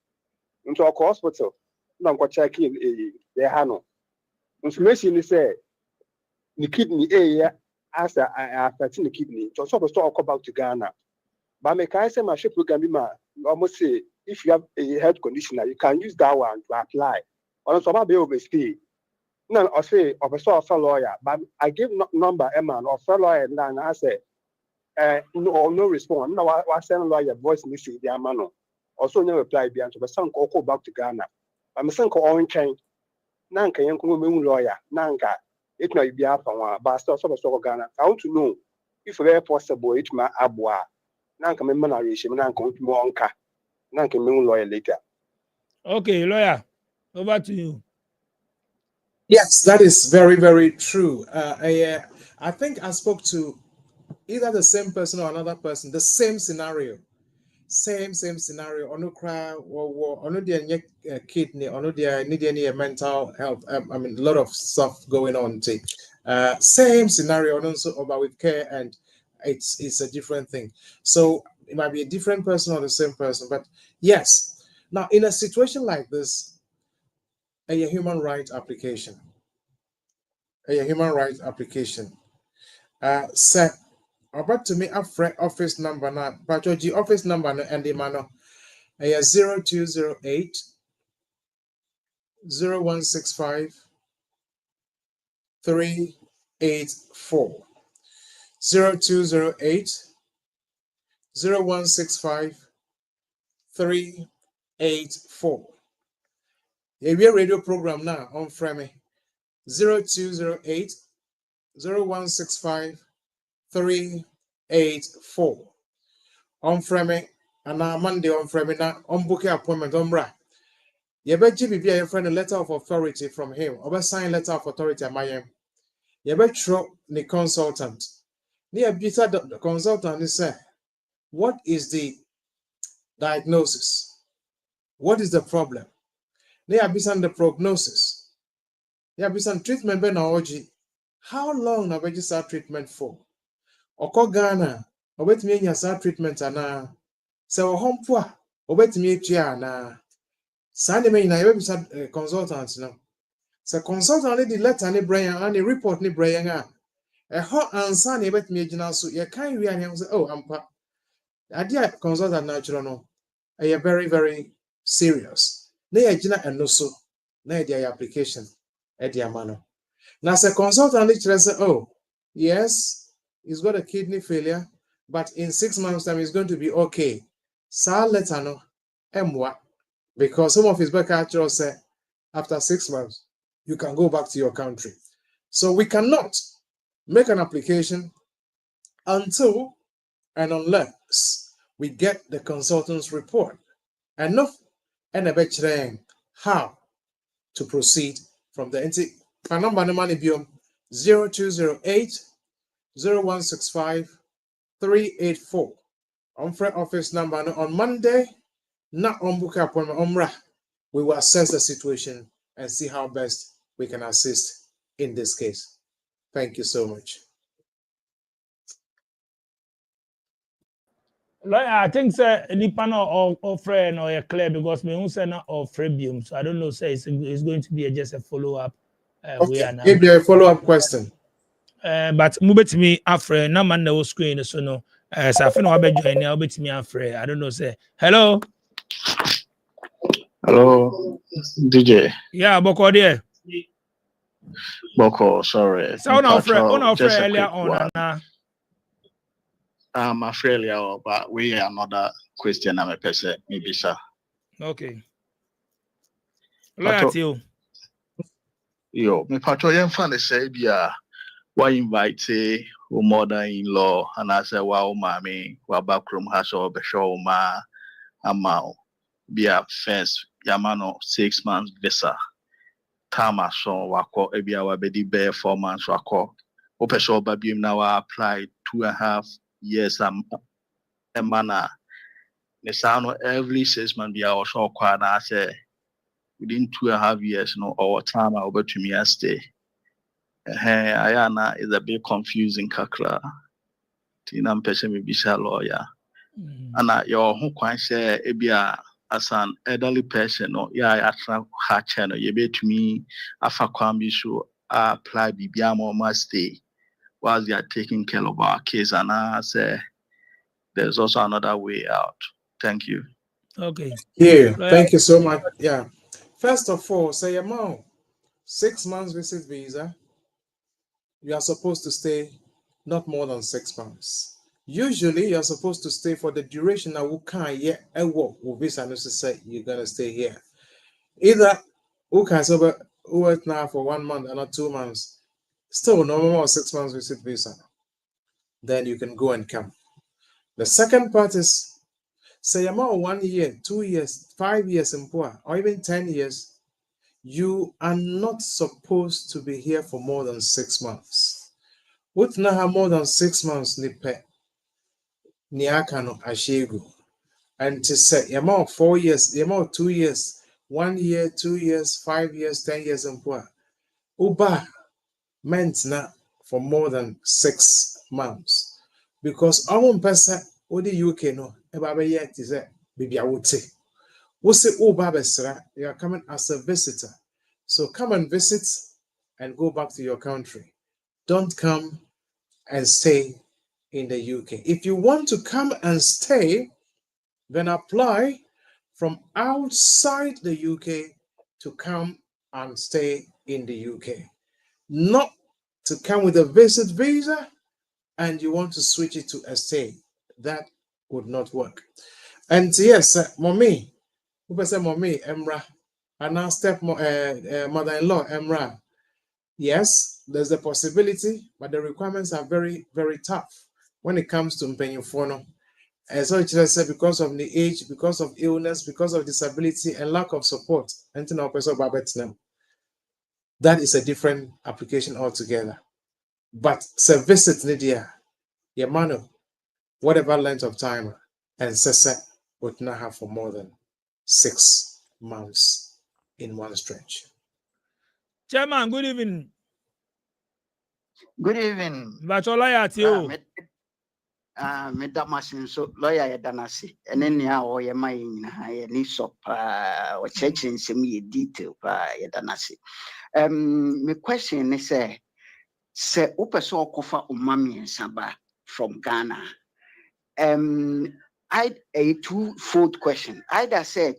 into a hospital na nko check in e ha no information is say the kidney as affecting the kidney. So supposed to come back to Ghana. But me can say my ship program almost say if you have a health condition, you can use that one to apply. Or so be overstay. No, I say of a lawyer, but I give number Emma or a lawyer and I say no response. No, I send lawyer voice message the amano. Also no reply beyond to the son call back to Ghana. I'm a son call orange chain. Nanka yankumu lawyer, Nanka. It might be up on but still so Ghana. I want to know if very possible it might abwa. Nanka me managation, Nanka more onka. Nanka me lawyer later. Okay, lawyer, over to you. Yes, that is very, very true. I think I spoke to either the same person or another person, the same scenario. Same scenario. Ono cry or ono their kidney, ono their need any mental health. I mean, a lot of stuff going on. Same scenario, also about with care, and it's a different thing. So it might be a different person or the same person, but yes. Now, in a situation like this, a human rights application, set. About to me a office number now, but your office number and the man 0208 0165 384 0208 0165 384. A radio program now on Frame 0208 0165 384. On Frame and now Monday on Frame now on booking appointment on Bra. You bet GBB your friend a letter of authority from him, or sign letter of authority at my You bet throw the consultant. Near beta the consultant is say, what is the diagnosis? What is the problem? They are based on the prognosis. They are based on treatment by how long have you start treatment for? Oko Ghana, or wait me in start treatment and so home poor, or wait me na Sunday me na you start consultants now. So consultant the letter and the brain and the report ni brain a hot answer ni wait me so you can't really say oh I'm pa. Idea consultant natural no. A very, very serious. Na ye gina eno so na ye application e dia mano. Now, as a consultant, say, oh, yes, he's got a kidney failure, but in 6 months' time, he's going to be okay. So let her know, because some of his back actually say, after 6 months, you can go back to your country. So we cannot make an application until and unless we get the consultant's report enough and a better how to proceed from the entity. My number no money biom 0208 0165 384. On front office number on Monday, not on book appointment on we will assess the situation and see how best we can assist in this case. Thank you so much. Like, I think sir, Nipano or friend or clear because me who say not of freebium. So I don't know. Say it's going to be just a follow up. We are now. Maybe a follow up question. But move to me after no man no screen so no. So I feel no be join now. Bet me after. I don't know. Say hello. Hello, DJ. Yeah, Boko there. Boko, sorry. So on our friend earlier on. I'm afraid, but we are another question. I'm a person, maybe, sir. Okay. Look you. Yo, me patro yen fan say bia why invite o mother-in-law and I say wow mommy wa backroom has or be show ma amount bia first yamano 6 months visa time so wako ebia wa bedi be 4 months wako o person ba biem na wa apply 2.5 years mana ne sound every 6 months bia o so kwa na say within 2.5 years no or time I over to me stay. Ayana is a bit confusing kakra. Tinam person may be a lawyer. And your who can say ebia as an elderly person or yeah I her channel you be to me afa kwambi so apply bibiamo must stay while they are taking care of our case and I say there's also another way out. Thank you. Okay. Yeah, thank you so much. Yeah. First of all, say amount 6 months visit visa. You are supposed to stay not more than 6 months. Usually, you're supposed to stay for the duration that we can't yet work with visa necessary. You're gonna stay here. Either who can work now for 1 month and not 2 months. Still, no more 6 months visit visa. Then you can go and come. The second part is say amount 1 year, 2 years, 5 years in poor, or even 10 years. You are not supposed to be here for more than 6 months. What now have more than 6 months nipe niakano ashegu. And to say amount 4 years, the amount 2 years, 1 year, 2 years, 5 years, 10 years in poor. Uba meant na for more than 6 months. Because our person what the UK no eba yet is a baby awote. We say Uba besra, you are coming as a visitor. So come and visit and go back to your country. Don't come and stay in the UK. If you want to come and stay, then apply from outside the UK to come and stay in the UK. Not to come with a visit visa and you want to switch it to a stay. That would not work. And yes, mommy, who say mommy, Emra, and now mother-in-law, Emra. Yes, there's a possibility, but the requirements are very, very tough when it comes to Mpenyufono. And so it said because of the age, because of illness, because of disability and lack of support. That is a different application altogether. But visit Lydia, Yamano, whatever length of time, and Sese would not have for more than 6 months in one stretch. Chairman, good evening. Good evening. But all I at you. Madam Masin, so lawyer Danasi, and then now or your mind, I need so or churching some detail by Danasi. My question is say, Upaso Kofa Umami and Saba from Ghana. I a twofold question. Either say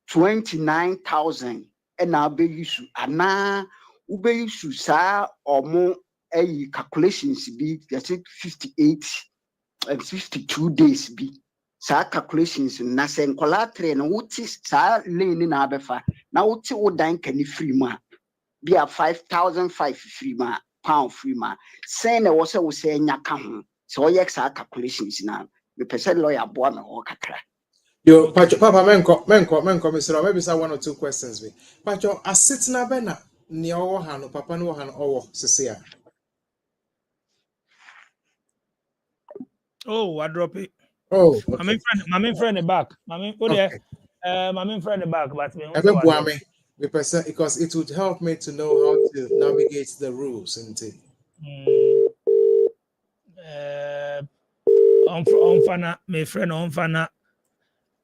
29,000 and now be use ana ube use sa omo a calculations be just 58 and 52 days be sa calculations na se nkola tre no wuti sa lane na abefa na wuti wodan kani free ma be a 5,005 free ma pound free ma say na wo say nya ka ho so ye sa calculations na me person lawyer boa me ho kakra. Yo, Pacho, Papa, menko, Mr. Maybe say 1 or 2 questions. Be Pacho, a sitting a bena ni owo hano, Papa no han owo sesia. Oh, I drop it. Oh, okay. My main friend in the back. My main friend in the back, but me because it would help me to know how to navigate the rules, isn't it? My friend on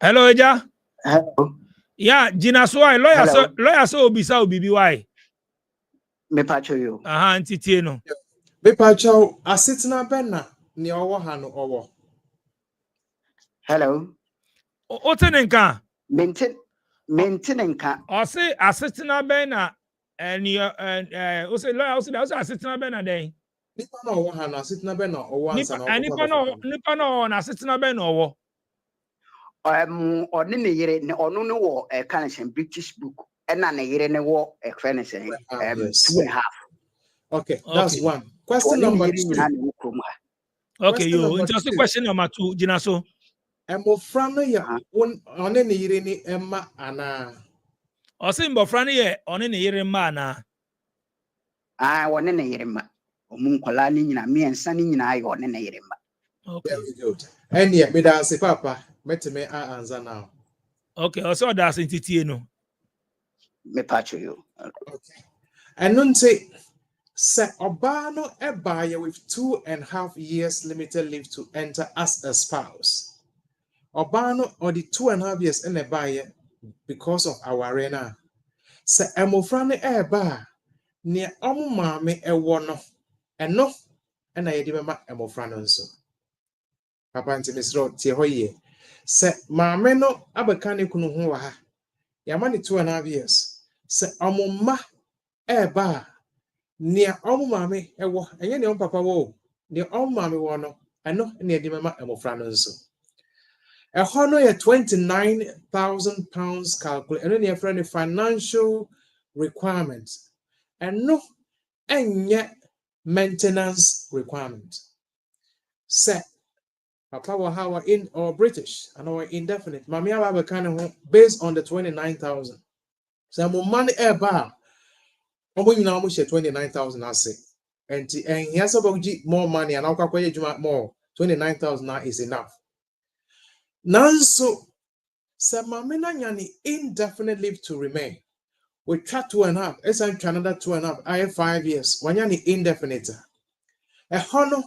hello, Eja. Hello. Yeah, Gina so I lawyer so obisa obibi why? Me pacho you. Antiti no. Me Pacho, a sitting a bena ni owo hano owo. Hello. O tenenka. Maintenance. O say assistant bena and you o say lawyer o say assistant bena then. Nipa na owo hano a sitting a bena owo ansa na nipa no na assistant bena owo. Ɔne ne yere ne ɔno ne wɔ kind of British book ɛna ne yere ne wɔ kind of 2.5. Okay, that's one. Question number 2. Okay, yo, interesting question number 2, Gina so. Mbofra no ya one ne yere ni emma ana. O say mbofra no ye one ne yere ma ana. One ne yere ma. Omu nkola ni nyina miensa ni nyina ayo one ne yere ma. Okay. Very good. And yeah, me da say papa, me answer now. Okay, also that's entity no. Me patch you. Okay. And non say Obano ebaya with 2.5 years limited leave to enter as a spouse. Obano or the 2.5 years in a buyer because of our arena. Se emofrane eba near mame ewono eno and I remember emofrane so. Papa nti misro tie hoye. Se mame no abekane kunu ho wa ha. Yamani 2.5 years. Se omoma eba near mame ewo enye ne papa wo near mame wo no eno ne edi mema emofrane so. Ehono ye £29,000 calculate and then friend financial requirements and no enye maintenance requirement. Set papa wa how in or British and or indefinite. Mami aba kind of based on the 29,000. So mo money eba omo nyina mo share 29,000 ase. And here's about more money and I'll more 29,000 now is enough. Nanso Samamina yani indefinite leave to remain. We try 2.5. It's another 2.5. I have 5 years. Wanyani indefinite. A hono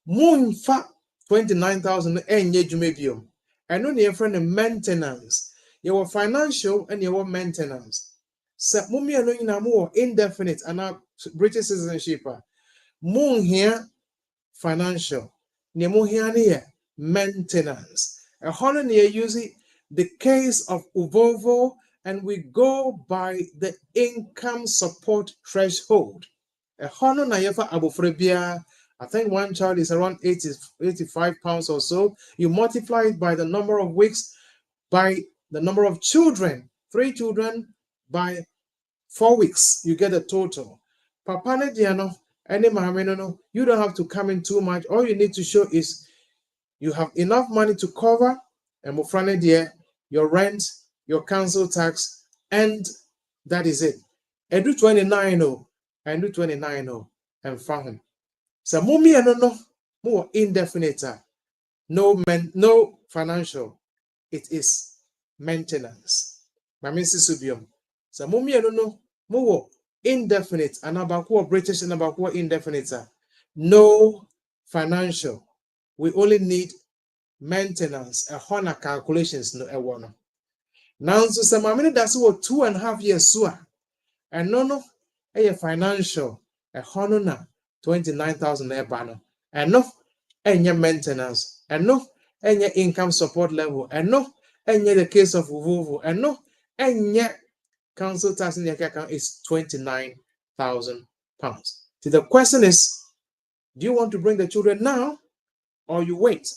moon fa 29,000 enye jumebio. And only a friend of maintenance. Your financial and your maintenance. Sa mumi ano ina more indefinite and our British citizenship. Moon here financial. Nemu here maintenance. A hono near using the case of Uvovo, and we go by the income support threshold. A honor nayefa abofrebia, I think one child is around 85 pounds or so. You multiply it by the number of weeks, by the number of children, 3 children by 4 weeks, you get a total. Papa ne diano, any no, you don't have to come in too much. All you need to show is you have enough money to cover and mofrane dear your rent, your council tax, and that is it. And do 29 and do 29 and found. So mummy and no more indefinite. No financial. It is maintenance. My Mrs. Subium. So mummy and no more indefinite and about British and about indefinite. No financial. We only need maintenance. A honor calculations no a one. Now, so some mammy that's what 2.5 years so and no a financial a honor 29,000 ebano and no any maintenance and no any income support level and no any the case of Uvuvu and no And yet, council tax in the account is £29,000. So the question is, do you want to bring the children now, or you wait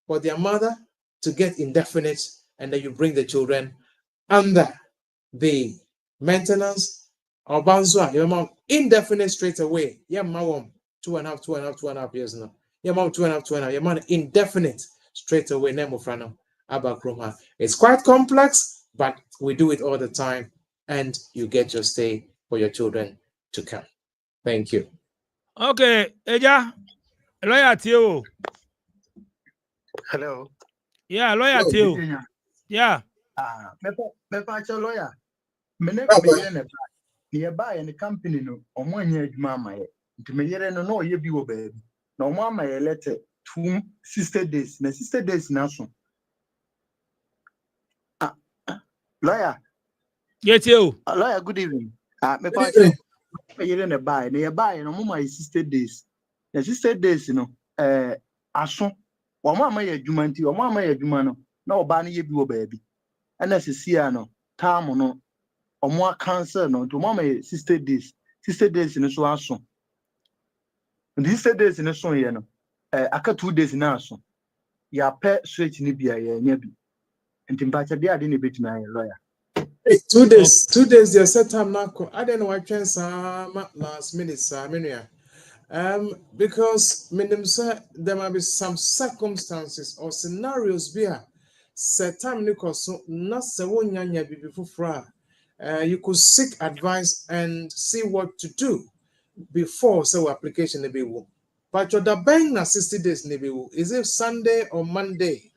for their mother to get indefinite and then you bring the children under the maintenance or banzua? Your mom indefinite straight away. Yeah, mom 2.5 years now. Your mom 2.5. Your man indefinite straight away. Nemo frano abakroma. It's quite complex, but we do it all the time, and you get your stay for your children to come. Thank you. Okay, Eja, lawyer Tio. Hello. Yeah, lawyer Tio. Yeah. Mepa lawyer. Me yere ne ba. Ne ba ye ne company no omo anya adwuma amaye. Nti me yere no no ye bi wo baabi. Na omo amaye letter 2 sister days. Na sister days na so. Lawyer. Yes, you. Lawyer, good evening. Mepa me yere ne ba ye no mo my sister days. Na sister days no aso. Omo amaye adwuma nti omo amaye adwuma no na oba no ye bi wo baabi. Ana sisia no time no omo cancel no to mama sister days no so aso and sister days no so ye no aka 2 days na aso ya pe switch ni bia ye nya bi enti mpacha bia de ne betima ye lawyer. Hey, 2 days 2 days your set time now. I don't know what chance last minute because there might be some circumstances or scenarios here set time because not se wonyanya bibi fufra. You could seek advice and see what to do before so application be wo. But your the bank na 60 days be wo. Is it Sunday or Monday?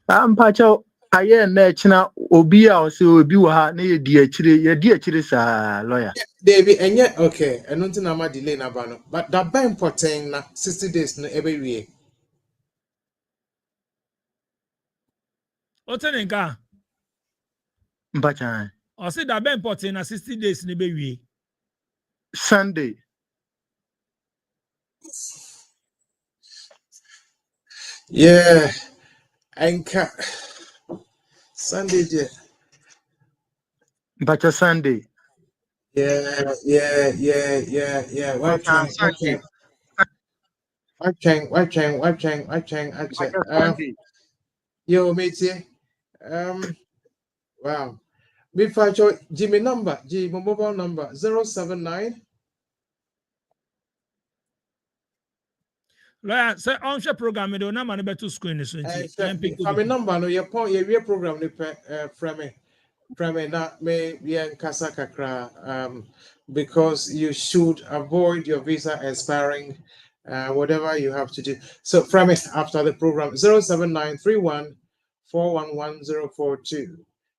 Mpacha aye na china obi a o se obi wo ha na ye di akire sa lawyer. David enye okay, and nothing na ma delay na ba no. But the bank important na 60 days no ebe wie. Otenenka. Mpacha. O say that be important na 60 days ni be wie. Sunday. Yeah. Anka Sunday dear. Mpacha Sunday. Yeah. Watching. Yo, matey. Wow. Before Jimmy number, Jimmy mobile number 079. Lawyer, say on share program me do na man be to screen so nti. For me number no your point your program ni from me na me kasa kakra because you should avoid your visa expiring whatever you have to do. So from it after the program 07931 411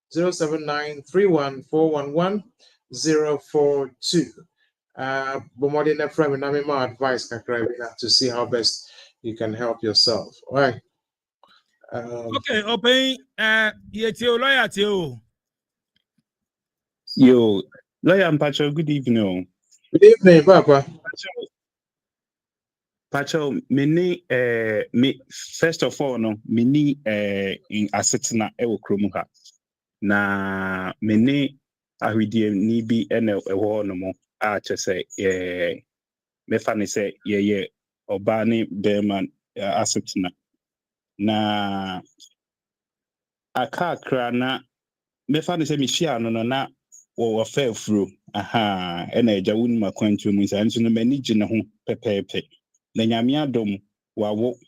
07931 411 042. Bomodina from me na me more advice kakra to see how best you can help yourself. All right. Okay, open Tio lawyer Tio. Yo, lawyer Mpacho, good evening. Good evening, Papa. Pacho, me first of all, no, me in asetina ewo kromuha. Na me ahwidie ni bi ene ewo no mo a chese me fa ne se ye oba ne beman asetina. Na akakra na me fa ne se me hia no na wo fa afuro aha ena eja wonu makwantu mu nsa nso no mani gine ho pepepe na nyame adom wawo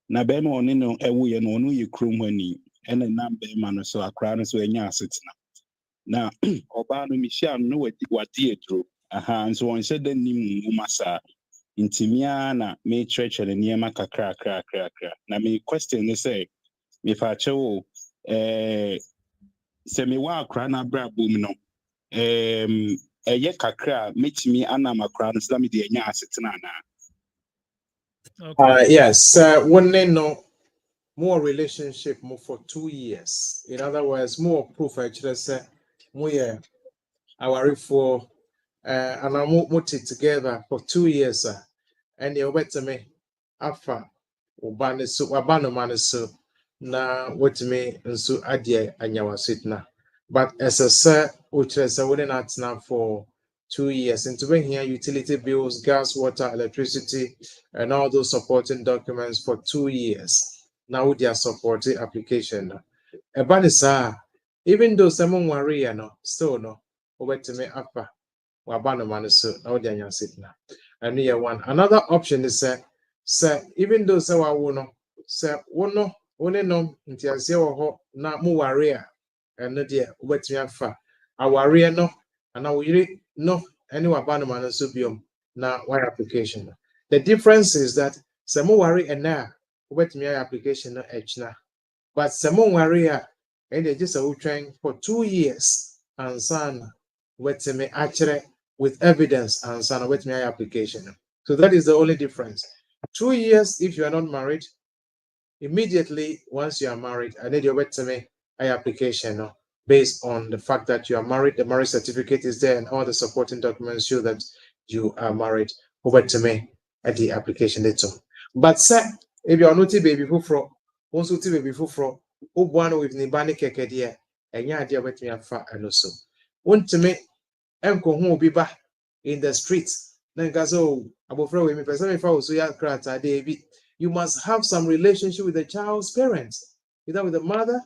na be ma oni no ewu ye no onu ye krom ani ena na be ma no so akra no so enya asetina na oba no mihia no wadi edro aha nso won se da nim mu masa intimia na me church na niema kakra na me question ne say me fa chewo se me wa akra na bra bom no eye kakra metimi anam akra no so me de enya asetina na Yes, one no more relationship more for 2 years. In other words, more proof actually say more our for and I put it together for 2 years and you wait to me afa ubane so wabano man so na what me nso adie anyawa sitna But as a sir, which is a winning at now for 2 years, and to bring here utility bills, gas, water, electricity, and all those supporting documents for 2 years. Now they are supporting application. About this, even though someone worry, still no, over to me upper, wabano man so now they are sitting now. And here one another option is sir, even though say wa wo no, sir, wono, one no, ntiase wo na mu worry. And no dear, wet me afa. Our no, and now we no, any wabano so biom na why application. The difference is that some worry and now wet me application no na. But some worry and they just are trying for 2 years and son wet me actually with evidence and son wet me application. So that is the only difference. 2 years if you are not married, immediately once you are married, I need your wet me application based on the fact that you are married, the marriage certificate is there, and all the supporting documents show that you are married. Over to me at the application later. But sir, if you are not baby for once you baby for one with Nibani Keke dear, and ya dear wet me and fat and also. One to me, Uncle who will be back in the streets. Then Gazo, above me, person if I was so young, David. You must have some relationship with the child's parents, either with the mother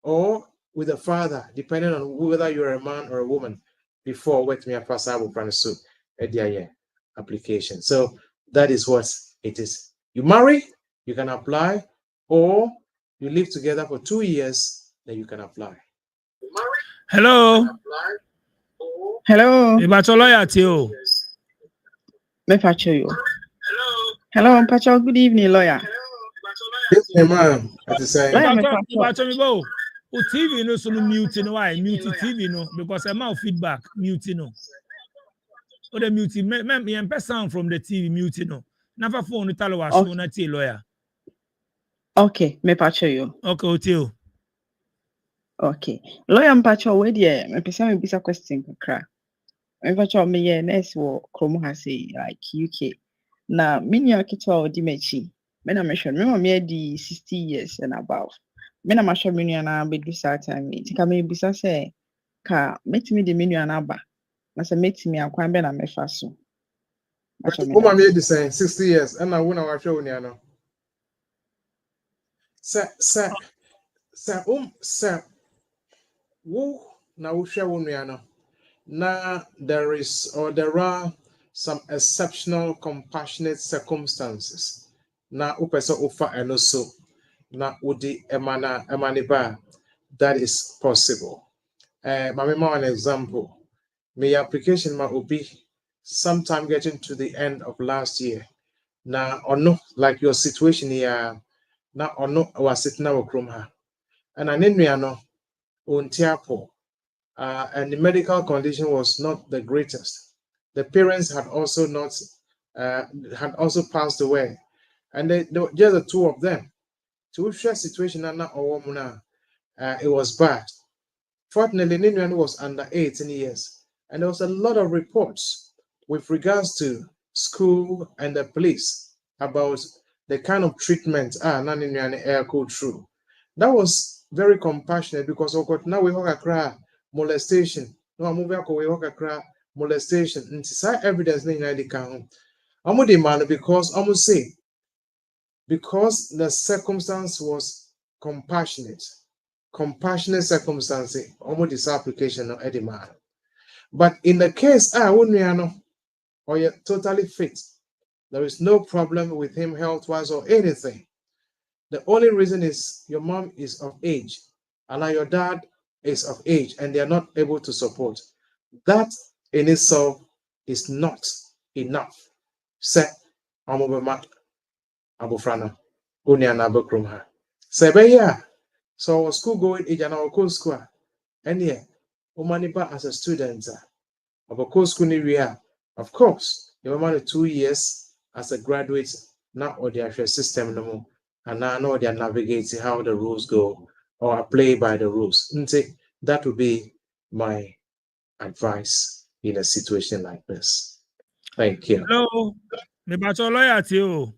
or with the father, depending on whether you're a man or a woman, before wet me a passable suit application. So that is what it is. You marry, you can apply, or you live together for 2 years, then you can apply. Hello. Hello. About lawyer too. Hello. Hello, Pacho. Good evening, lawyer. Hey, ma'am. At the same. Oh, TV no so mute no why mute TV no because I'm out feedback mute no. Oh the mute me sound from the TV mute no. Never phone the tell was so na lawyer. Okay, me Pacho you. Okay, Otio. Okay. Lawyer Pacho, where dear, me pesa me bisa question kakra. Me Pacho me ye nurse wo kromo ha say like UK. Na me nya kitwa odi mechi. Me na me hwe me di 60 years and above. Me na ma hwe me nua na be do start time. Tika me bisa say ka metimi de me nua na ba. Na say metimi akwan be na me fa so. Woman me the same 60 years and I wanna watch you no. Sir, wo na wo hwe wo nua no. Now there are some exceptional compassionate circumstances. Na upesa ufa and also na udi emaniba that is possible. Mamima an example. My application ma ubi sometime getting to the end of last year. Now or no, like your situation here, now or no was sitting now ha. And an no untiapo. And the medical condition was not the greatest. The parents had also passed away, and they just the two of them. To share situation it was bad. Fortunately, Ninian was under 18 years, and there was a lot of reports with regards to school and the police about the kind of treatment Ninian air go through. That was very compassionate because now we have molestation. No, move back away, molestation. And side evidence in the count. I'm demand because almost say because the circumstance was compassionate circumstance, almost this application of any man. But in the case, or you're totally fit, there is no problem with him health-wise or anything. The only reason is your mom is of age, and your dad is of age, and they are not able to support. That in itself is not enough. Say, Amobama Abufrana, Unian Abukrumha. Say, yeah. So school going age and our cool school. And yeah, Omaniba as a student, of a course school area. Of course, you have 2 years as a graduate, now or the actual system no more. And now I know they're navigating how the rules go or play by the rules. That would be my advice in a situation like this. Thank you. Hello. Me bacho lawyer too.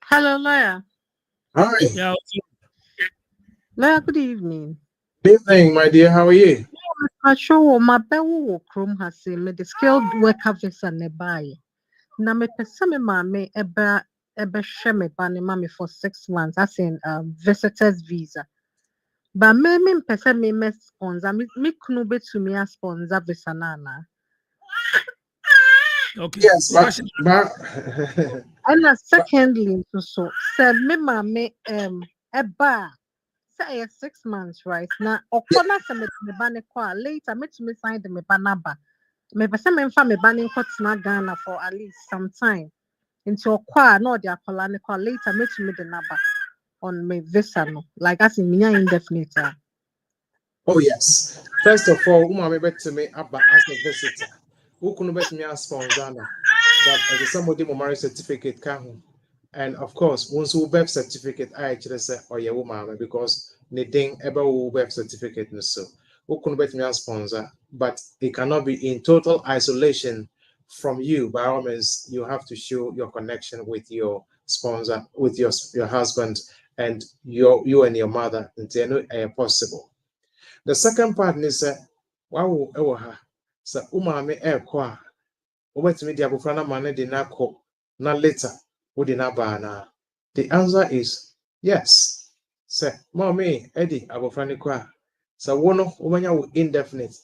Hello, lawyer. Hi. Yeah. Good evening. Good evening, my dear. How are you? I show my bewo Chrome has me the skilled worker visa nearby. Na me pese me mame ebe share me ba ne mame for 6 months as in visitors visa. But me pese me sponsor me kunu betumi a sponsor visa na. Okay. Yes, but And secondly so said me mame eba say 6 months right now okona se me ba ne kwa later me to me sign the me ba number. Me pese me mfa me ba ne nkotena Ghana for at least some time. Into okwa no the akola ne kwa later me to me the number on my visa no like as in me indefinite. oh yes. First of all, me bet to me Abba as a visitor. Who couldn't bet me as sponsor? But as somebody my marriage certificate can. And of course, once we birth certificate, I actually say, oh yeah, woman, because the thing about birth certificate, so who couldn't bet me as sponsor, but it cannot be in total isolation from you. By all means, you have to show your connection with your sponsor, with your husband, and you and your mother, until possible. The second part is wow, so umame kwa wobɛtumi de abofra no ma no de no akɔ na later wode no abaa na the answer is yes. Sɛ maame ɛde abofra no kɔ a sɛ wo no wobɛnya wo indefinite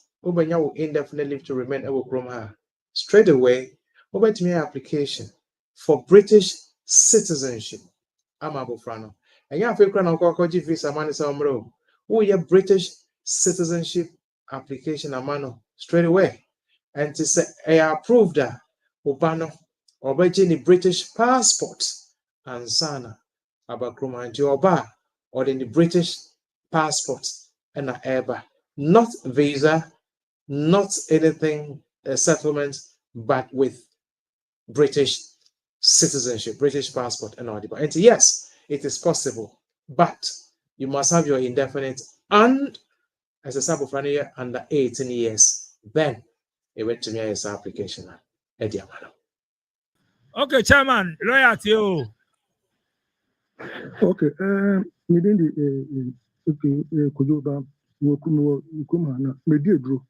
leave to remain ɛwɔ kurom ha straight away wobɛtumi ayɛ application for British citizenship ama abofra no ɛnyɛ afei kora na wokɔkɔgye visa ma no sɛ ɔmmerɛ o woyɛ British citizenship application ama no straight away. And to say I approved that Obano or the British passport and sana Abakrumanji Oba or the British passport and a eba. Not visa, not anything settlement, but with British citizenship, British passport and all. And yes, it is possible, but you must have your indefinite and as a sub of under 18 years. Then it went to me as an application. Okay, chairman, lawyer to you. Okay, within the Kujoba, Wukumana, Mediadro,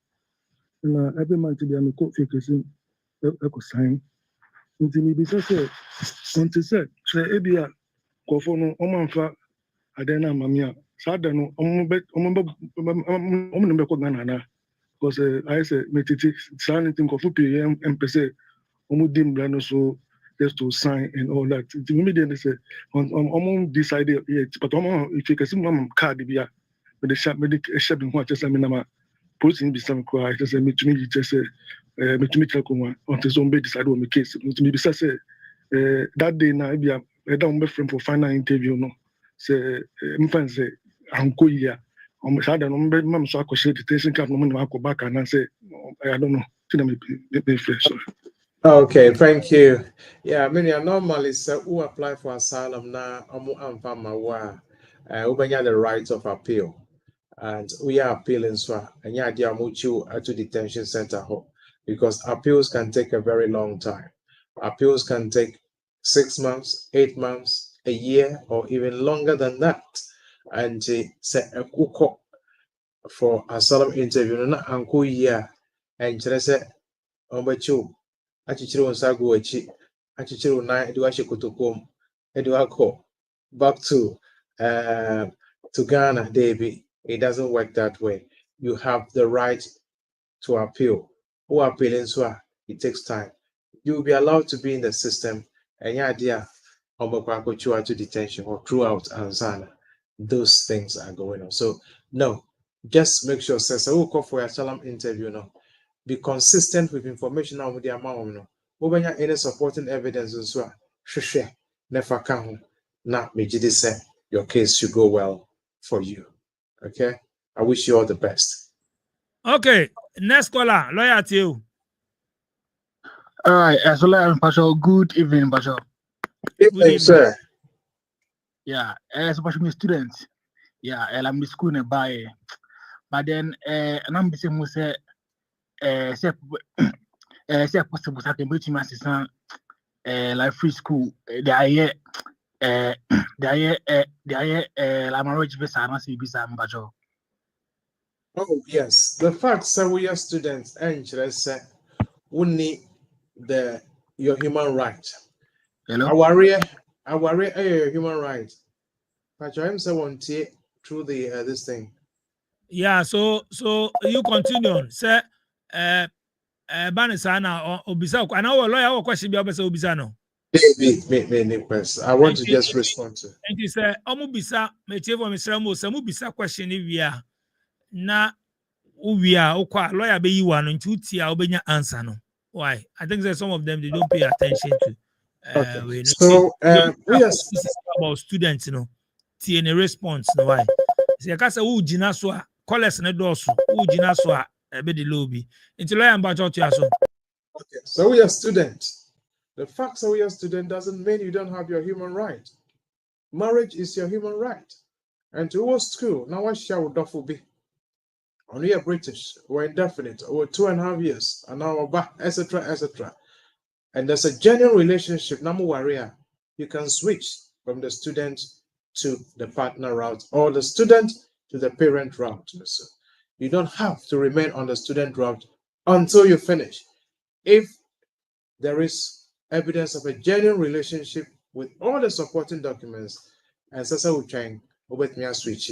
and every month to be a court fixing a sign. Until me be said, until said, say, Ebia, Kofono, Omanfa, Adena Mamia, Sadano, Omnibekogana, because I say, Metiti, Sanitin Kofupi, and Pese, Omudim Blano, so just to sign and all that. The immediately say, on decided yet, but if you can see my card, be a the shop medic shopping what just I mean, posting be some cry, just a meet me, just a meet me on his own bed, decide on the case. To me, besides, that day now, be a down friend for final interview, no, say, infant say, Uncle, yeah. Had an umbrella, Mam, so I could say the station card, no I go back and I say, I don't know, to fresh. Okay, thank you. Yeah, I mean, normally, who apply for asylum now, we have the right of appeal, and we are appealing so and yeah, they are to detention center because appeals can take a very long time. Appeals can take 6 months, 8 months, a year, or even longer than that. And say a cook for asylum interview, na anko year, and say, achichiri wo nsa agu achi achichiri wo nan de wahyɛ kotokom de wakɔ back to Ghana. David, it doesn't work that way. You have the right to appeal. Who appealing so it takes time. You will be allowed to be in the system and your idea to detention or throughout Anzana. Those things are going on. So no, just make sure says I will call for a asylum interview now. Be consistent with information now with the amount no. Over any supporting evidence as well. Shushe never come na mejidi say your case should go well for you. Okay. I wish you all the best. Okay, next caller, lawyer to you. All right, so Pastor, good evening, Pastor. Good evening, sir. Yeah, as Pastor, students. Yeah, I'm in school nearby. But then, and I'm busy with say possible I can bring my assistant like free school. They are here la marriage visa na say visa mbajo. Oh, yes. The fact that we are students, and say we need your human right. Hello? Our human right. But I'm so want through the this thing. Yeah, so you continue on. Say Banisa na obisa. I know a lawyer or question be obisa obisa no. I want to just respond to. And he said, Omubisa, Metie for Mr. Mo, Samubisa question if we are na ubia okwa lawyer be you one into tia obenya answer no. Why? I think that some of them they don't pay attention to Okay. So we are about students, you know. Tia a response no why. Se kasa wo gina so a college ne doso, wo gina so a be the lobby. Into lawyer mba to aso. Okay. So we are students. The fact that we are students doesn't mean you don't have your human right. Marriage is your human right. And to our school, now what shall we be? Only a British, we're indefinite, over 2.5 years, and now back, etc., etc. And there's a genuine relationship, number warrior. You can switch from the student to the partner route or the student to the parent route. So you don't have to remain on the student route until you finish. If there is evidence of a genuine relationship with all the supporting documents, and Sasa will try over me switch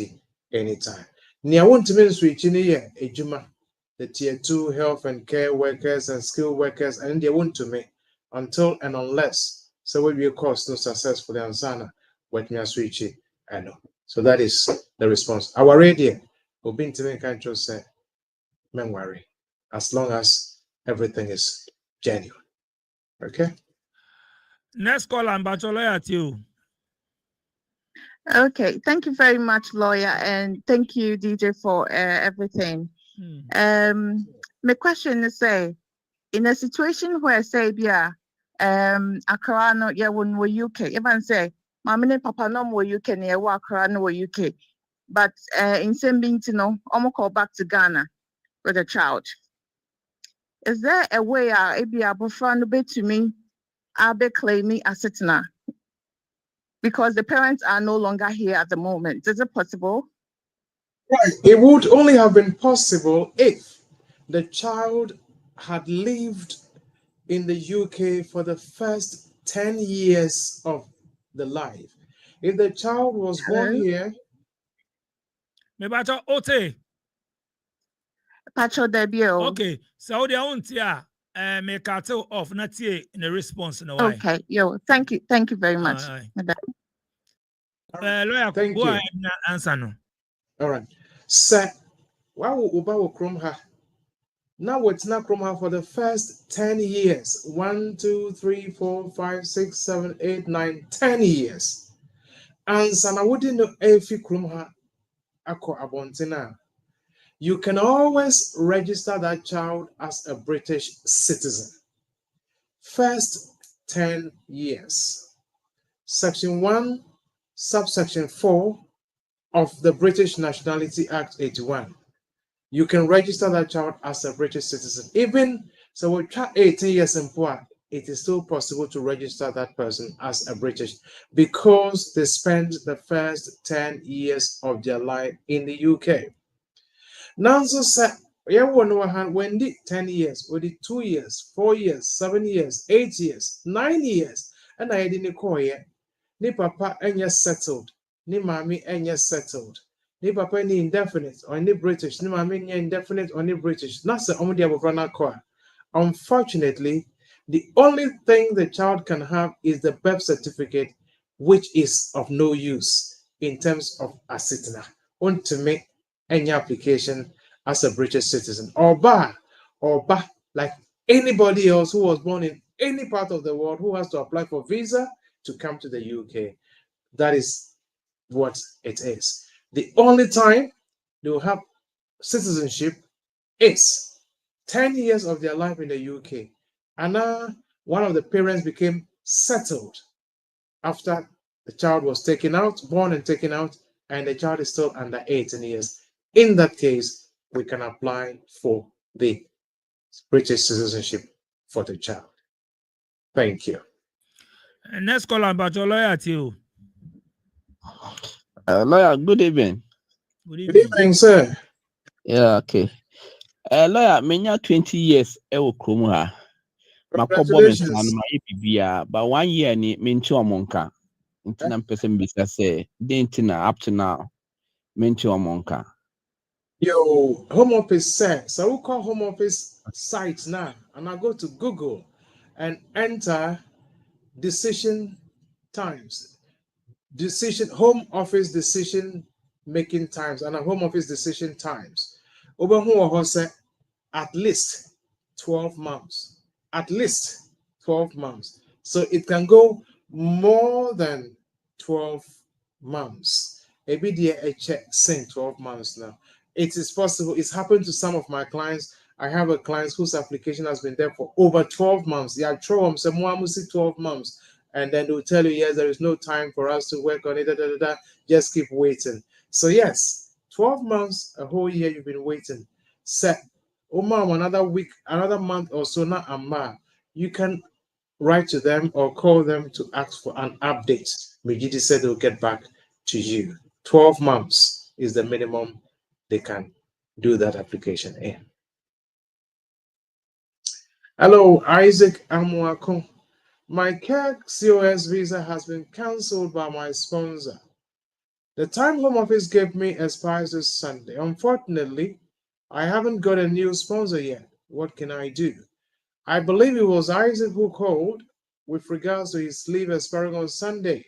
anytime. Nia won't mean switching here, Ejuma, the tier 2 health and care workers and skilled workers, and they won't to me until and unless so will be a course no successfully ansana with me switch. I know. So that is the response. Our radio will be to make control say, men worry, as long as everything is genuine. Okay. Next call and bachelor at you. Okay, thank you very much, lawyer, and thank you, DJ, for everything. My question is, say, in a situation where, say, yeah, Accra no, yeah, when we UK, even say, Mamma and Papa no more UK, near Accra no UK, but in same being to know, I'm call back to Ghana with a child. Is there a way I be able to bit to me? I'll be claiming a citizen because the parents are no longer here at the moment. Is it possible? Right. It would only have been possible if the child had lived in the UK for the first 10 years of the life. If the child was born here, me bacho ote. Pacho debut. Okay, so the auntia me cut off not here in the response no why. Okay, thank you very much. Lawyer, thank go you. ahead and answer no. All right. Sir, why would Uba Kromha? Now it's not Kromha for the first 10 years. 1, 2, 3, 4, 5, 6, 7, 8, 9, 10 years. And Sana wouldn't know if you Kromha Ako Abontina. You can always register that child as a British citizen. First 10 years. Section 1, subsection 4 of the British Nationality Act 81. You can register that child as a British citizen. Even so, we try 18 years and poor, it is still possible to register that person as a British because they spent the first 10 years of their life in the UK. Now, so when did 10 years, when did 2 years, 4 years, 7 years, 8 years, 9 years, and I didn't call here. Ni papa enya settled, ni mami enya settled. Ni papa ni indefinite or ni British, ni mami ni indefinite or ni British. That's the only abofrana core. Unfortunately, the only thing the child can have is the birth certificate, which is of no use in terms of a citizen. Want to make any application as a British citizen or ba, like anybody else who was born in any part of the world who has to apply for visa to come to the UK. That is what it is. The only time they will have citizenship is 10 years of their life in the UK. And now one of the parents became settled after the child was taken out, born and taken out, and the child is still under 18 years. In that case, we can apply for the British citizenship for the child. Thank you. Next call about your lawyer too. Lawyer, good evening. Good evening, sir. Yeah, okay. Lawyer, menya 20 years ewo krom ha. Makobo me san Congratulations. ma bibia, but 1 year ni menti omonka. Nti na mpese mbisa say, denti na up to now menti omonka. Yo, home office sir. So we call home office sites now, and I go to Google and enter decision times. Home office decision making times and a home office decision times. Over who say at least 12 months. At least 12 months. So it can go more than 12 months. Maybe a check saying 12 months now. It is possible. It's happened to some of my clients. I have a client whose application has been there for over 12 months. Yeah, throw them some 12 months. And then they'll tell you, yes, there is no time for us to work on it. Just keep waiting. So, yes, 12 months, a whole year you've been waiting. Set another week, another month or so, not a you can write to them or call them to ask for an update. Mijidi said they'll get back to you. 12 months is the minimum they can do that application in. Hello, Isaac Amuako. My CAG COS visa has been cancelled by my sponsor. The time Home Office gave me expires this Sunday. Unfortunately, I haven't got a new sponsor yet. What can I do? I believe it was Isaac who called with regards to his leave expiring on Sunday.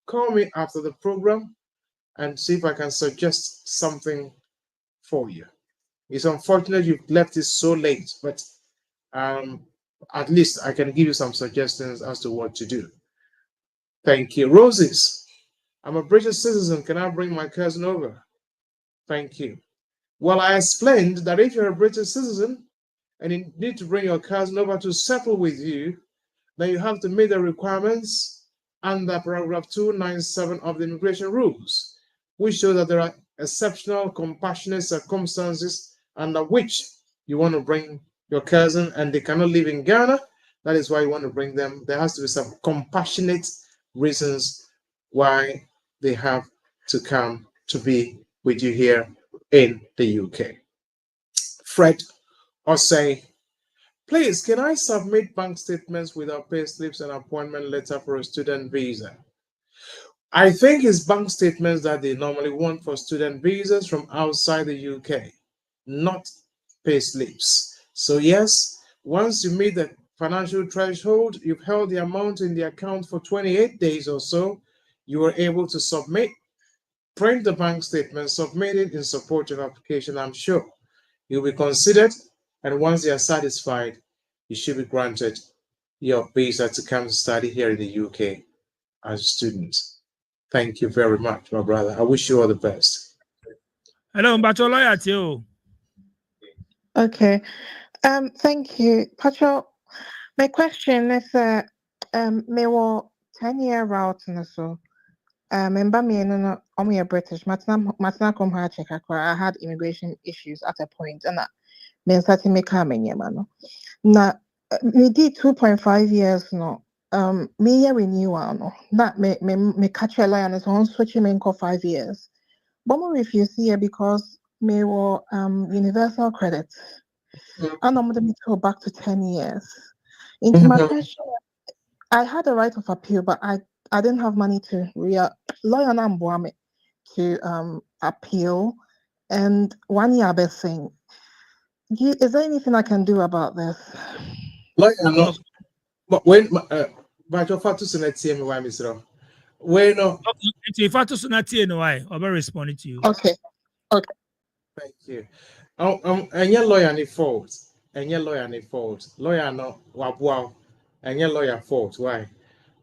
Call me after the program and see if I can suggest something for you. It's unfortunate you've left it so late, but at least I can give you some suggestions as to what to do. Thank you. Roses, I'm a British citizen. Can I bring my cousin over? Thank you. Well, I explained that if you're a British citizen and you need to bring your cousin over to settle with you, then you have to meet the requirements under paragraph 297 of the immigration rules, which show that there are exceptional, compassionate circumstances under which you want to bring your cousin and they cannot live in Ghana. That is why you want to bring them. There has to be some compassionate reasons why they have to come to be with you here in the UK. Fred Osei, please, can I submit bank statements without pay slips and appointment letter for a student visa? I think it's bank statements that they normally want for student visas from outside the UK, not pay slips. So yes, once you meet the financial threshold, you've held the amount in the account for 28 days or so, you are able to submit, print the bank statement, submit it in support of application. I'm sure you'll be considered, and once they are satisfied, you should be granted your visa to come study here in the UK as a student. Thank you very much, my brother. I wish you all the best. Hello, Mbacho Lawyer Tio. Okay. Thank you. Pacho, my question is me wo 10-year route na so. Member me no I'm British. Matna come here check I had immigration issues at a point and me started me coming no. Na me did 2.5 years no. Me year renewal no. That me catch a line so on switch me 5 years. But me refuse here because me wo universal credit. And I'm going to go back to 10 years. Into my question, I had a right of appeal, but I didn't have money to lawyer Nambuame to appeal. And 1 year I've been saying, is there anything I can do about this? Lawyer, no. But when but your father sent me why, Mr. When no. If I to sunati no why, I'll be responding to you. Okay. Okay. Thank you. And your lawyer any fault. And your lawyer any fault. Lawyer no wabuao. And your lawyer fault. Why?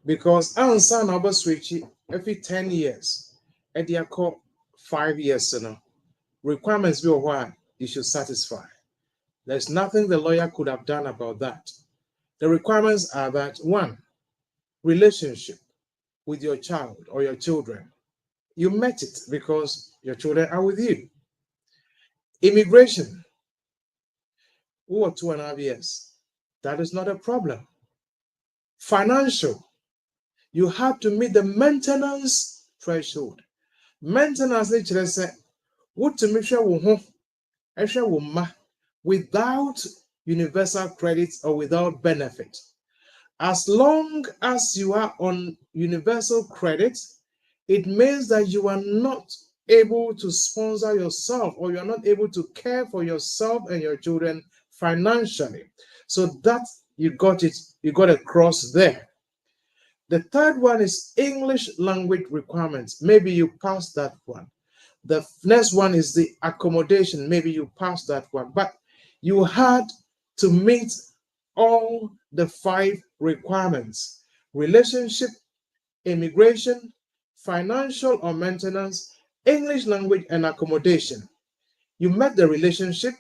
Because answer number switch every 10 years. And they are called 5 years. You know. Requirements be why you should satisfy. There's nothing the lawyer could have done about that. The requirements are that 1, relationship with your child or your children. You met it because your children are with you. Immigration, or 2.5 years. That is not a problem. Financial, you have to meet the maintenance threshold. Maintenance nature say, what to make sure without universal credit or without benefit. As long as you are on universal credit, it means that you are not able to sponsor yourself or you're not able to care for yourself and your children financially. So that you got a cross there. The third one is English language requirements. Maybe you passed that one. The next one is the accommodation. Maybe you passed that one, but you had to meet all the 5 requirements: relationship, immigration, financial or maintenance, English language, and accommodation. You met the relationship,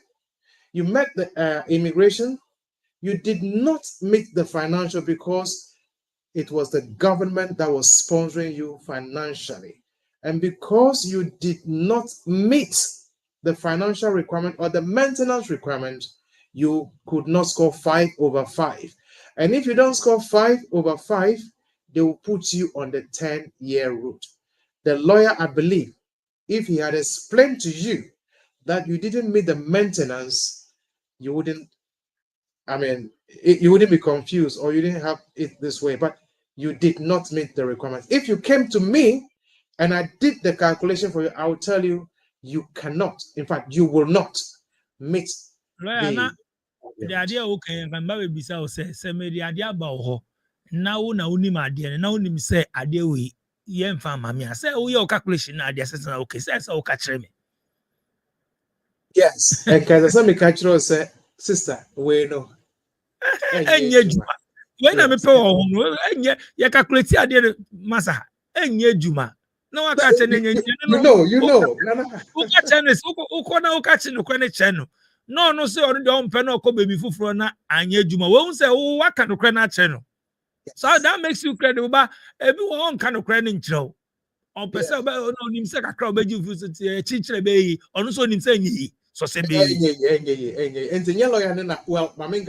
you met the immigration, you did not meet the financial because it was the government that was sponsoring you financially. And because you did not meet the financial requirement or the maintenance requirement, you could not score 5 over 5. And if you don't score 5 over 5, they will put you on the 10-year route. The lawyer, I believe, if he had explained to you that you didn't meet the maintenance, you wouldn't be confused or you didn't have it this way, but you did not meet the requirements. If you came to me and I did the calculation for you, I will tell you, you cannot, in fact, you will not meet the idea okay, and my baby say me the idea about now uni my dear, now uni say idea we yen fan mammy. Say we your calculation idea says okay, says okay me. Yes, and because some catch say, sister, we know. When I'm a power, you calculate idea massa, and ye juma. No, I catch any. You know. Who catch any? Who catch the channel? No, say on the own penal ko baby fufu na anye juma. Won't say what kind of credit channel. So that makes you credible, but everyone kind of credit show. On person, but no, him say a crowd be you chinchere be on so him say ye. So say be. And the lawyer na well, my main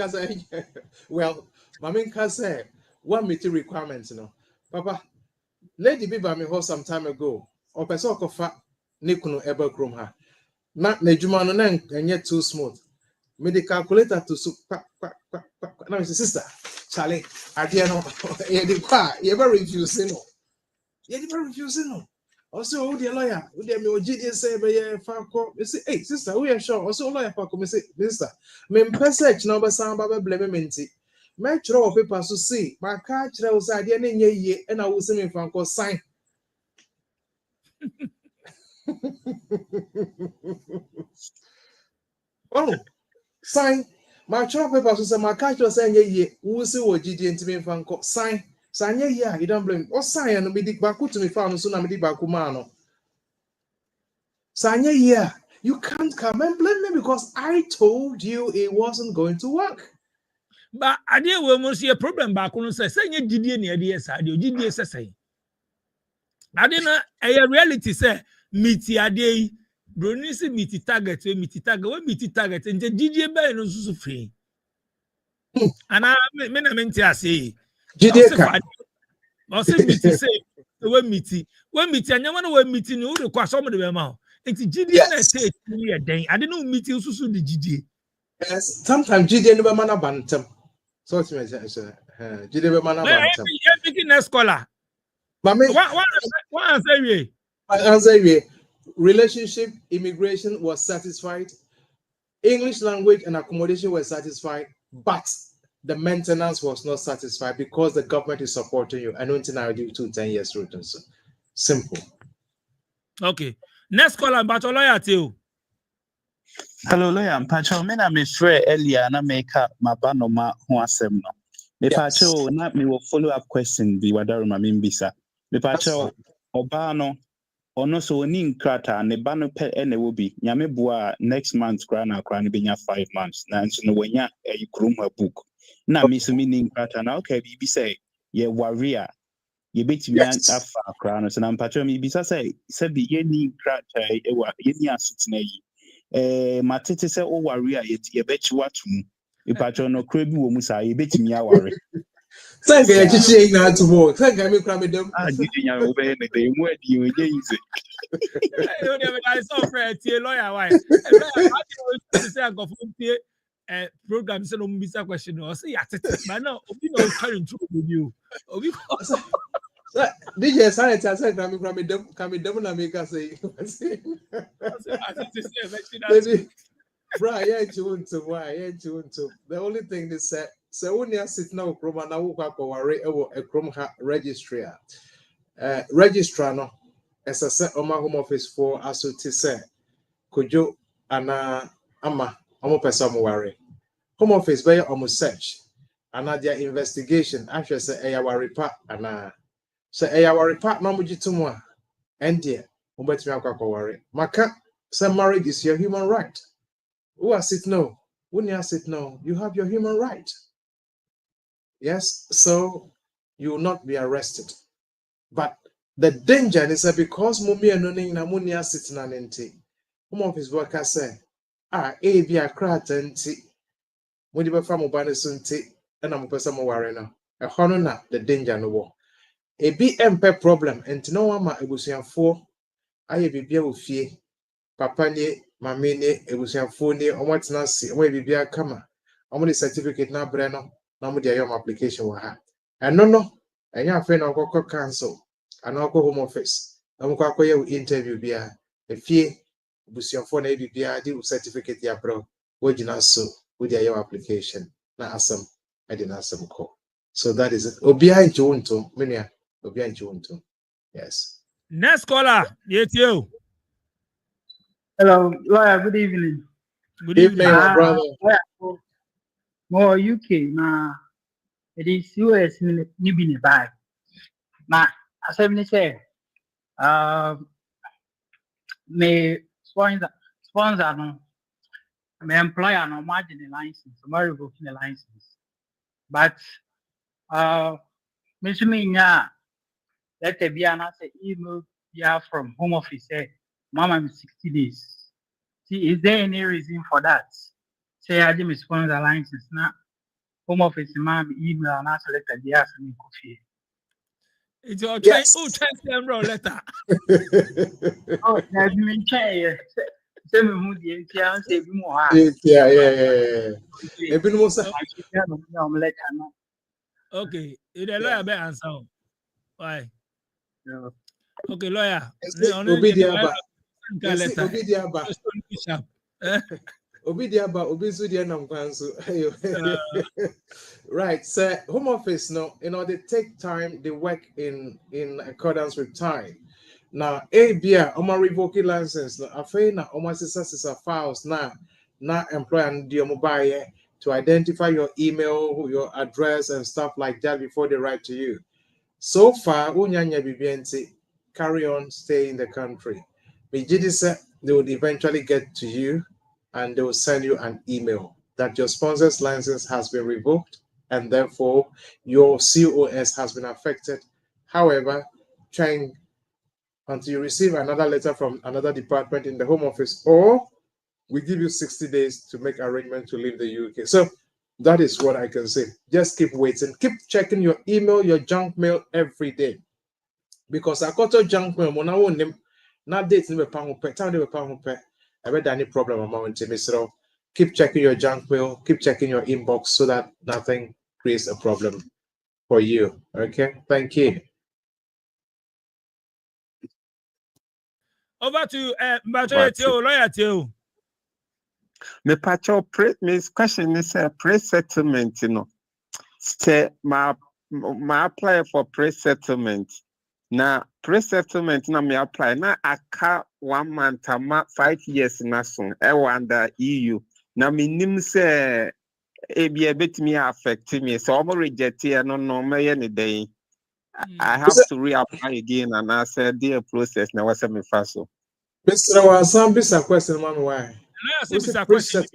say one meeting requirements, Papa, lady be by me home some time ago. Or person kofa nikunu ebe krom ha. Na juma no na enye too smooth. Me the calculator to so now my sister, Charlie, idea no. You the kwa, you ever refusing no. You ever refusing no. Also, who the lawyer? Who the me OGD say be fanko? Me say, hey sister, who you sure? Also lawyer fanko me say, sister, me message no be san ba be blame me nti. Me try paper so see, my car try o say idea na nye ye, e na wo say me fanko sign. Oh, sign. My chop paper so say my catch was saying ye who see what GD and me fan sign. Sign ye, you don't blame. Or sign and me dig back to me found soon I'm dig back mano. Sign ye, you can't come and blame me because I told you it wasn't going to work. But idea we must see a problem back on say you GD any idea side you GD say. I didn't a reality say meet idea Bruni say meet target we meet target and the GD by no so free. And I mean I say also meet say when meet and you want to meeting you require some of the amount. It's GD na take me a day. I didn't know meeting so the GD. Yes, sometimes GD never man bantam. So it's me GD never man bantam. Everything na scholar. What answer you? Relationship, immigration was satisfied. English language and accommodation were satisfied, but the maintenance was not satisfied because the government is supporting you. I don't think I'll give you 10 years return. So simple. Okay. Next caller, but lawyer too. Hello, lawyer. Mpacho, me na me frɛ earlier na make up my banoma ho asɛm no. Me pacho na me will follow up question bi wadaroma me mbisa. Me pacho oba no ono so oni nkrata ne ba no pɛ ene wo bi. Nyame boa next month kra na benya 5 months. Na nso no wanya kurom ha book. Na me so me ni nkrata na okay bi say ye warrior. Ye betimi afa kra no so na mpacho me bisa say bi ye ni nkrata ewa ye ni asitena yi. Matete say o warrior ye bechi watu mu. Ipatro no kra bi wo mu sa ye betimi aware. Thank you, chichi na to work. Thank you, me cram them. Ah, did you know when they were you easy? You never I saw friend lawyer why. I say I go for program say no mbisa question or say at it. But now obi no carry through with you. Obi DJ Science, I said, come them na make us say. Baby, bro, yeah, to. The only thing they said, so when you sit now, Chroma now walk worry a Chrome registry. Registrar no, as I said, on my home office for as to say, could you ana ama person worry. Home office by almost search, another investigation. Actually, say a worry part and so our part no mujitumwa and dear umbetimi akwa worry maka say marriage is your human right. Who has it no? When you has it no, you have your human right. Yes, so you will not be arrested. But the danger is that because mummy and noni na muni has it na nenti. Home office worker say be a crat enti when you be mobile sunti and I'm person mo worry now. A hono na the danger no war. Ebi empe problem enti no one ma ebusuafo aye bibia wo fie papa ni mama ni ebusuafo ni omotena si omo bibia kama omo the certificate na bre no na mo de ayom application wa ha eno no enya afa na okoko cancel ana okoko home office na mo kwa ye interview bia efie ebusuafo na bibia di certificate ya bro wo gina so wo de ayom application na asem e de na asem ko. So that is it. Obia nchu nto menua yes. Next caller, yes you. Hello, lawyer. Good evening. Good evening, my brother. More UK na it is US ni bi ni bag. Na asem ni say me sponsor no me employer no margin the license, my revoking the license. But me nya let there be an email from home office say mama I'm 60 days. See, is there any reason for that? Say I didn't sponsor license now. Home office mom email and ask letter the ask me coffee. It's your train. Oh, transfer letter. Oh, that's me chair. Say me who the NTR say be more. Yeah. Even more sir. Okay, the lawyer be answer. Why? Yeah. Okay, lawyer. Right, so home office no, they take time, they work in accordance with time. Now, ABA, revoking license, no, afena, sisa files na employer and your mobile to identify your email, your address, and stuff like that before they write to you. So far, unyanya bibienti, carry on, stay in the country. They would eventually get to you and they will send you an email that your sponsor's license has been revoked and therefore your COS has been affected. However, trying until you receive another letter from another department in the home office, or we give you 60 days to make arrangement to leave the UK. So that is what I can say. Just keep waiting. Keep checking your email, your junk mail every day. Because I got a junk mail, when I want them, not dates never pound per time, never pound per. I read any problem amount to me. So keep checking your junk mail, keep checking your inbox so that nothing creates a problem for you. Okay, thank you. Over to lawyer Teo. Me pacho me question is a pre-settlement, you know. Say my apply for pre-settlement. Now pre-settlement na me apply na aka 1 month 5 years na so e under EU. Na minim say e be betimi affect me. So I'm reject no me any day. I have to reapply again and I said the process na was me faso. Mr. Wasan, this a question, man. Why? What's a question?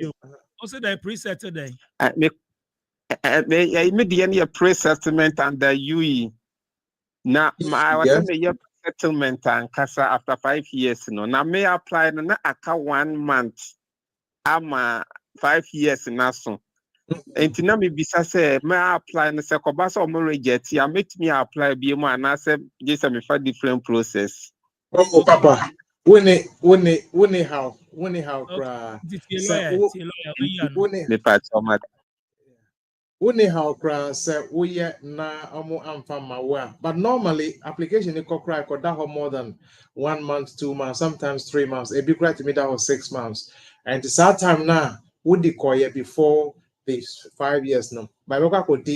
Also, the preset today. I made a pre-settlement under UE. Now, I was in a settlement and casa after 5 years. Now, may apply na aka 1 month. I'm 5 years now. So, Enti na me bisa say me apply no say koba so mo reject ya make me apply bi mu ana say just me for different process. Oh, Papa. Wone how cry. Me part so Wone how cry say we na omo amfa mawa. But normally application it cry could that more than 1 month, 2 months, sometimes 3 months. It be cry to me that was 6 months. And it's that time now would the before these 5 years now. By the could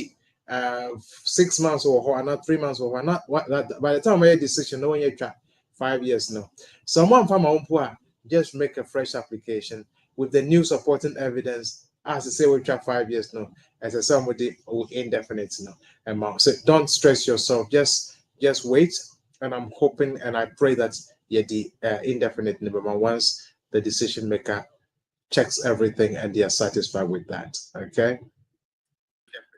6 months or not 3 months or not what that by the time I made decision no one yet try 5 years now. Someone from my own poor just make a fresh application with the new supporting evidence as I say we try 5 years now as a somebody who indefinite now amount. So don't stress yourself, just wait, and I'm hoping and I pray that the indefinite number once the decision maker checks everything and they are satisfied with that. Okay.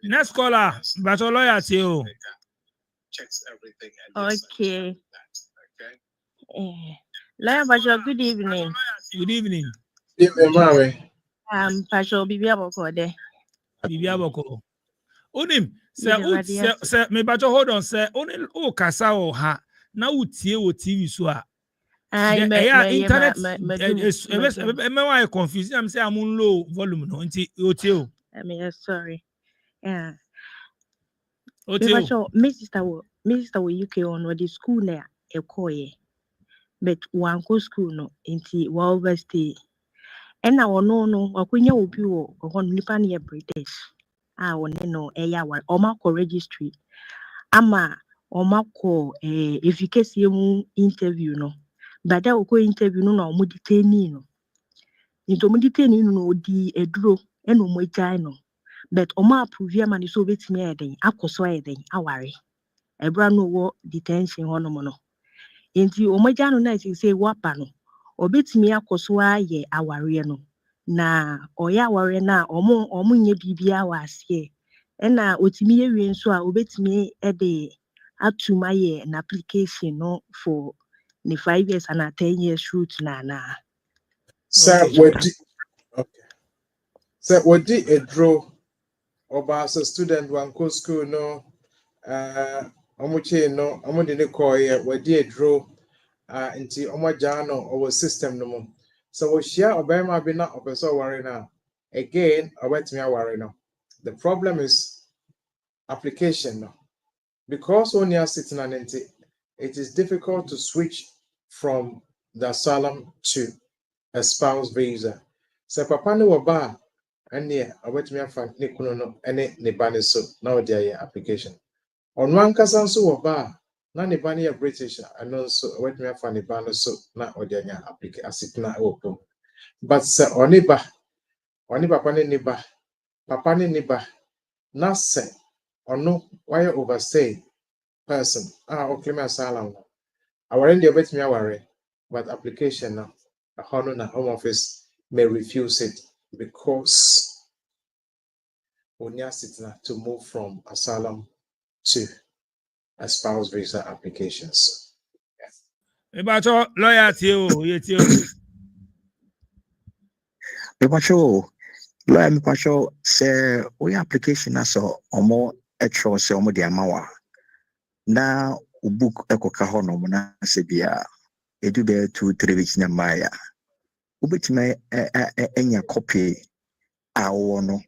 Next caller, but your lawyer too. Checks everything. Okay. Lawyer Basho, good evening. Good evening. Evening, mommy. Basho, Bibi Aboko there. Bibi Aboko. Onim, sir, me Basho, hold on, sir. Only kasa o ha. Na utie o TV so a. Internet. I confused. I'm saying I'm on low volume no. Unti I'm sorry. Yeah. Otio. Mr. UK on the school there ekoye. But one go school no inti wa overstay. And now no wakunya obi wo on nipa ne British. One no eya wa omako registry. Ama omako efficacy mu interview no. But that oko interview no na omo detain no. Into omo detain no di eduro and omo gyae no. But omo approve ya man so betimi eden akoso eden aware. Ebra no wo detention hono mo no. Enti omo gya no na say wapa no. Obetimi akoso aye aware no. Na oya aware na omo nye bibia wa ase. Na otimi yewie nso a obetimi ede atumaye an application no for the 5 years and 10 years route na. Sir, what did a draw about a student one co school no omuche no omode ne koye wadi a draw nti omajano or system no mo. So we share obema bi na opeso worry now. Again, obetimi worry now. The problem is application no. Because when you are sitting on it is difficult to switch from the asylum to a spouse visa. So papa ne waba and yeah, I wait me afa ne kunu no ene ne ba ne so na odi aye application. On one kasa nso waba na ne ba ne British and also I wait me afa ne ba no so na odi anya application asitna opo. But se oni papa ne ba papa ne ba na se ono why overstay person okay me asylum. Our end you bet me worry, but application now a honor na home office may refuse it because we need to move from asylum to a spouse visa applications. About your lawyer too, lawyer me pacho say we application as omo etro say omo de amawa na book ekoka ho no na se bia edu be 2-3 weeks na maya ubetime enya copy awo no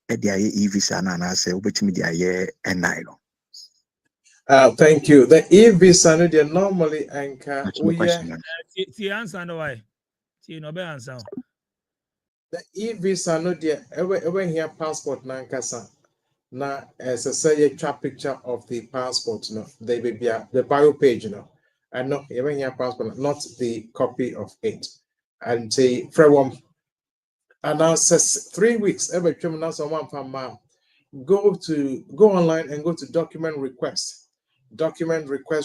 e de aye e-visa na say ubetime de aye NI no. Thank you. The e-visa no they normally anchor the answer no why no be answer. The e-visa no they ever here passport na nkasa na as I say a picture of the passport no they be the bio page no and no even here passport not the copy of it and the from and now says 3 weeks every criminal someone from go online and go to document request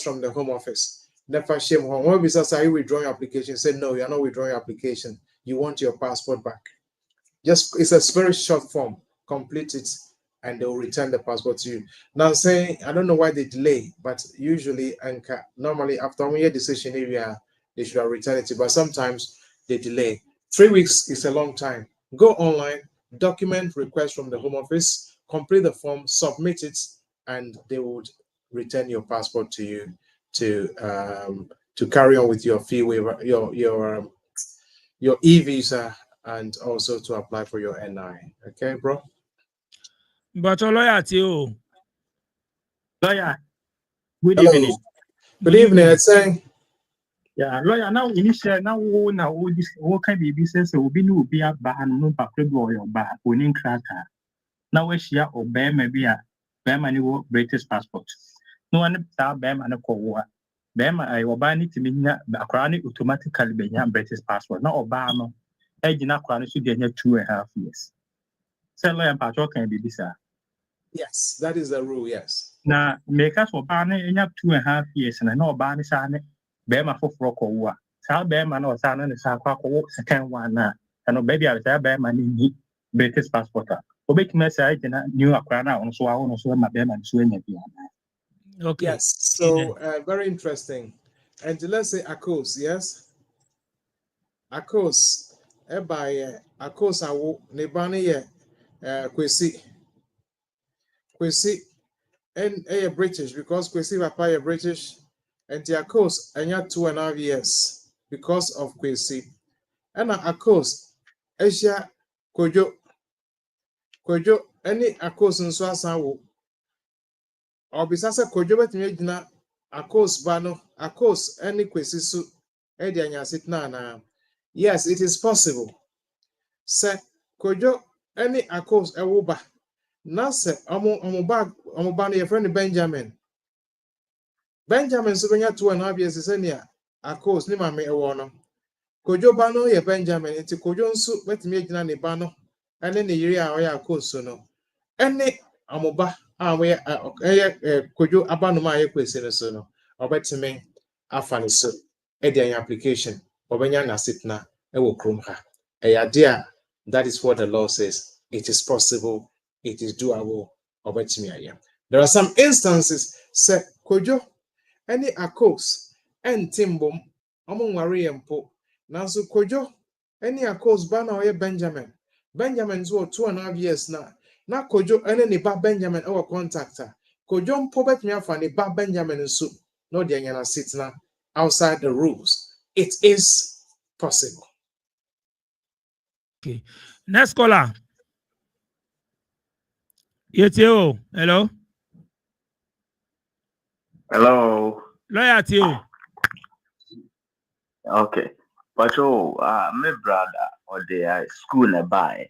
from the home office. Never shame home. When we say, are you withdrawing your application? Say no, you're not withdrawing your application. You want your passport back. Just it's a very short form. Complete it and they'll return the passport to you. Now saying I don't know why they delay, but usually normally after 1 year decision area, they should have returned it to, but sometimes they delay. 3 weeks is a long time. Go online, document request from the Home Office, complete the form, submit it, and they would return your passport to you to carry on with your fee waiver, your e-visa, and also to apply for your NI. Okay, bro? But your lawyer too. Lawyer, good Hello. evening. Good evening. It's saying. Yeah, lawyer, now initial now this can be business will be no be a ban no back or your back winning cracker. Now we share or bear maybe a bear money British passport. No one bear man a co bear I will buy it to me a chronic automatically be British passport. Now Obama, Edina chronic should get 2.5 years. So lawyer patrol can be this. Yes, that is the rule, yes. Now make us Obama in 2.5 years and I know Obama is Bema for Froco. Sal Bema or San and Sako, second one. And baby, I say Bema need British passport. Obey message and new Aquana on so I want to swim my Bema and swim it. Okay. Yes, so very interesting. And let's say Akos, yes? Akos, by Akos, I will Nebani, Kwesi, and a British because Kwesi Papa a British, and the Akos, and you 2.5 years because of Kwesi. And Akos, Asia, Kojo, any Akos and Swasawo. Or besides a Kojo, but me Akos Bano, Akos, any Kwesi su, Edianya sit na. Yes, it is possible. Say, Kojo, any Akos Ewoba. Nase, Omobani, your friend Benjamin. Benjamin Subenya 2.5 years is any Akos, Nima me ewono. Kojo Bano, ye Benjamin, into Kojo Su, wet me ni Bano, and then the year or Akos no. Any Amoba, Kojo Abanuma, Equus no, or better me, Afani so, Edian application, Obenya Nasitna, Ewo Krumha. Dear, that is what the law says. It is possible, it is doable, or better me. There are some instances, say, Kojo, any Akos, and Timbom, among Marie and Po, Nansu Kojo, any Akos Bana or Benjamin. Benjamin's what 2.5 years now. Now Kojo any ba Benjamin our contactor. Kojo pobet me for ba Benjamin and soup. No the yana sitna outside the rules. It is possible. Okay. Next caller. Yetio. Hello. Hello. Lawyer Tio. Okay. But my brother or the school nearby.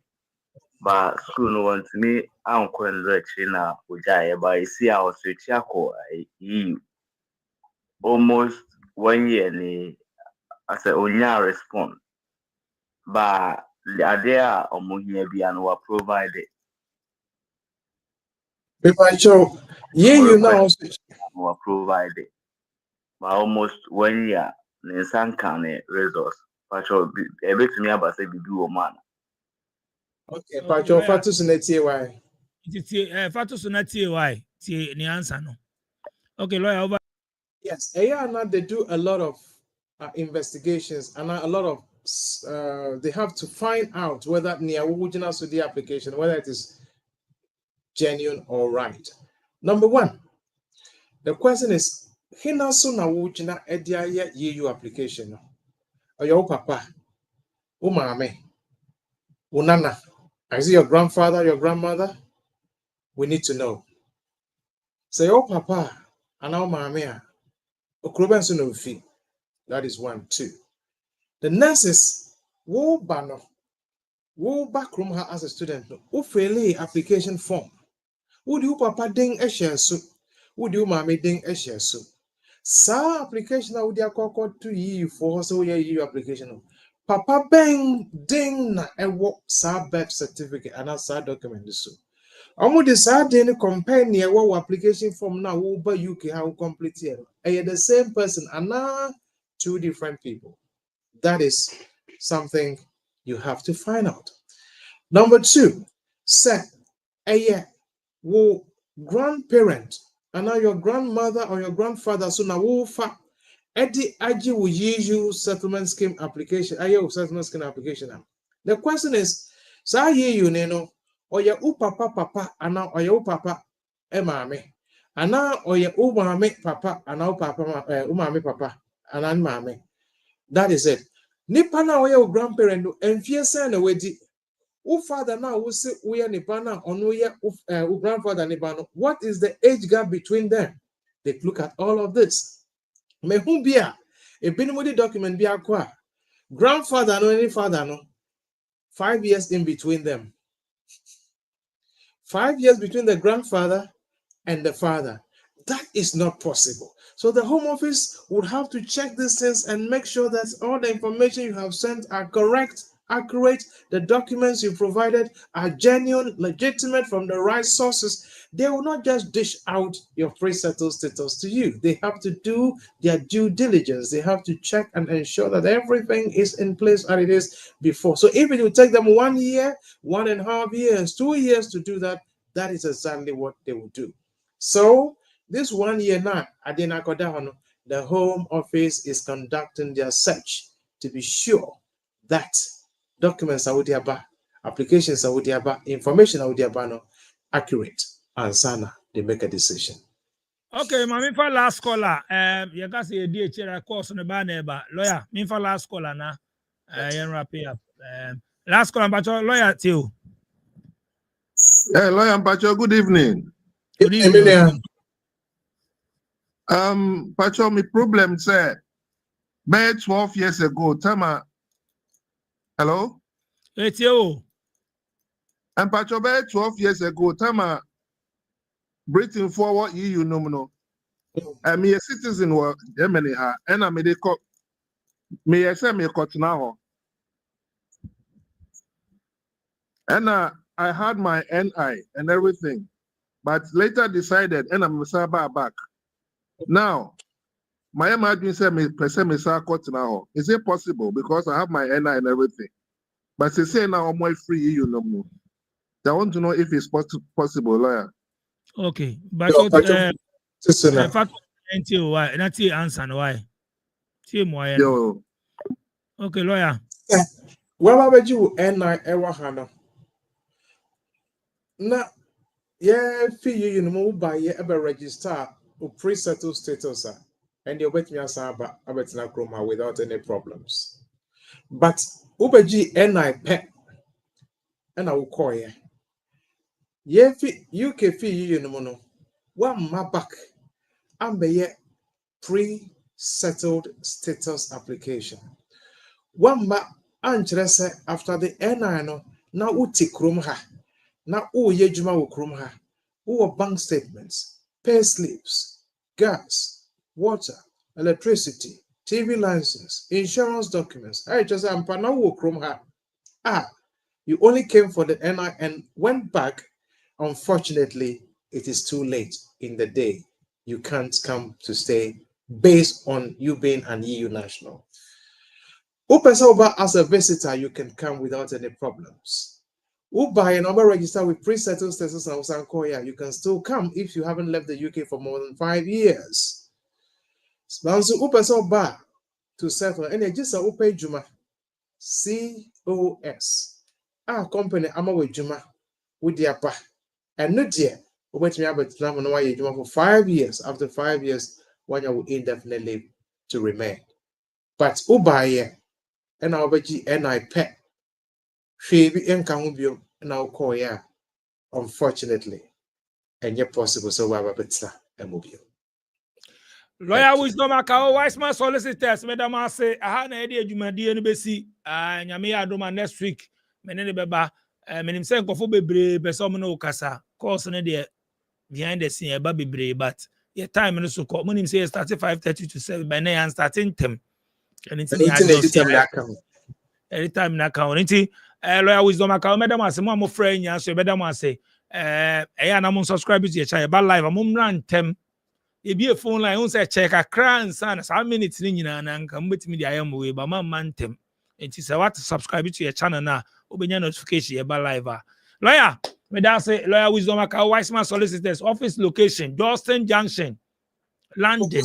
But school no want me uncle and Rechina Ujaya, but I see I was with Yako almost 1 year as a onya respond. But the idea of Muhia Bian were provided. If I show you now were provided. But almost 1 year, Ninsan can resource. But a bit me about say be do man. Okay, but your fatus in the TY. Fatus in the TY. The answer no. Okay, lawyer over. Yes, now they do a lot of investigations and a lot of they have to find out whether near original to the application, whether it is genuine or right. Number one, the question is, Hina so na wujina edia ye application. Or your papa, umame, unana. Is it your grandfather, your grandmother? We need to know. Say, oh papa, and our mamma, okroben so no fee. That is 1, 2. The nurses, wo bano, wo back room her as a student, wo fail application form. Would you papa ding a share so? Would you mammy ding a share so? Sa application I would ya call to you for so ye application. Papa bang ding na a walk sa birth certificate and a sa document so. Omo de sa ding compare near what application form now over UK how complete here. The same person and now 2 different people. That is something you have to find out. Number 2, say, wo grandparent, and now your grandmother or your grandfather, so now wo fa, edi aji will use settlement scheme application, settlement scheme application. The question is, Sa ye you no oya u papa ana oya u papa maame ana oya u maame papa ana u papa u maame papa ana maame. That is it. Nipa na oya u grandparent no enfie sen na wedi. U father na wo se we nipa na ono ye u grandfather nipa no. What is the age gap between them? They look at all of this. Me hu bia e binu di document bia kwa. Grandfather no any father no 5 years in between them. 5 years between the grandfather and the father. That is not possible. So the Home Office would have to check these things and make sure that all the information you have sent are correct, accurate, the documents you provided are genuine, legitimate from the right sources. They will not just dish out your pre-settled status to you. They have to do their due diligence. They have to check and ensure that everything is in place as it is before. So if it will take them 1 year, 1.5 years, 2 years to do that, that is exactly what they will do. So this 1 year now, the Home Office is conducting their search to be sure that documents are with applications are with information are with accurate, and sana they make a decision. Okay, my for last caller. You guys say DHR course on the banner, lawyer. Me for last caller na. Wrap it up. Last caller, but lawyer too. Hey, lawyer Pacho, good evening. Good evening. Pacho, my problem said, by 12 years ago, Tama. Hello? It's you. And Pacho, by 12 years ago, Tama, Britain forward EU nominal. I'm a citizen of Germany, and I'm a me a cut now. And I had my NI and everything, but later decided, and I'm back. Now, my imagine said me present me cut now. Is it possible? Because I have my NI and everything. But they say now I'm more free EU no more. I want to know if it's possible, lawyer. Okay, but why? That's the answer. Why? Yo. Okay, lawyer. Well, I you NI ever hano. Na yeah, fee you know by ye ever register or pre-settled status, and you wait me as about Chroma without any problems. But Ubeji NI pet, and I will call ye. Ye fee UK fee you know, one my back, and be ye pre-settled status application. One ma anchor after the NI no, now uti krum ha. Now, ye juma wo krum ha. Bank statements, pay slips, gas, water, electricity, TV license, insurance documents. I just am pana wo krum ha. You only came for the NI and went back. Unfortunately, it is too late in the day. You can't come to stay based on you being an EU national. Upesoba as a visitor, you can come without any problems. Uba and over register with pre-settled status and Usankoya, you can still come if you haven't left the UK for more than 5 years. Spansu Upesoba to settle and a just a Upe Juma COS. Our company Amawe Juma with the upper and not yet. Wait me about Juma for 5 years. After 5 years, one year will indefinitely to remain. But Uba and our Beji and I pet. She be encountered now call ya. Unfortunately, and yet possible so why better and move you. Lawyer Wisdom Akao, wise man solicitors, Madam I say, I had an idea you may do NBC, and Yamia Doma next week, Menene Beba, Menim Sen Kofu Bebre, Besomino Casa, course an idea behind the scene, Baby Bre, but your time and so called Monim say started 5:30 to 7 by 9 and starting 10. And it's every time na account. Lawyer Wisdom Akao, Madam I say, Mamma friend, yes, Madam I say, I'm subscribe to your child, but live, I'm run 10. If you phone line, say check a crown, son, some minutes in and come with me. I am away, but my man tem. It is a what to subscribe to your channel now. Open your notification about live. Lawyer, may I say, Lawyer Wisdom Akao, Wiseman Solicitors, office location, Dalston Junction, London.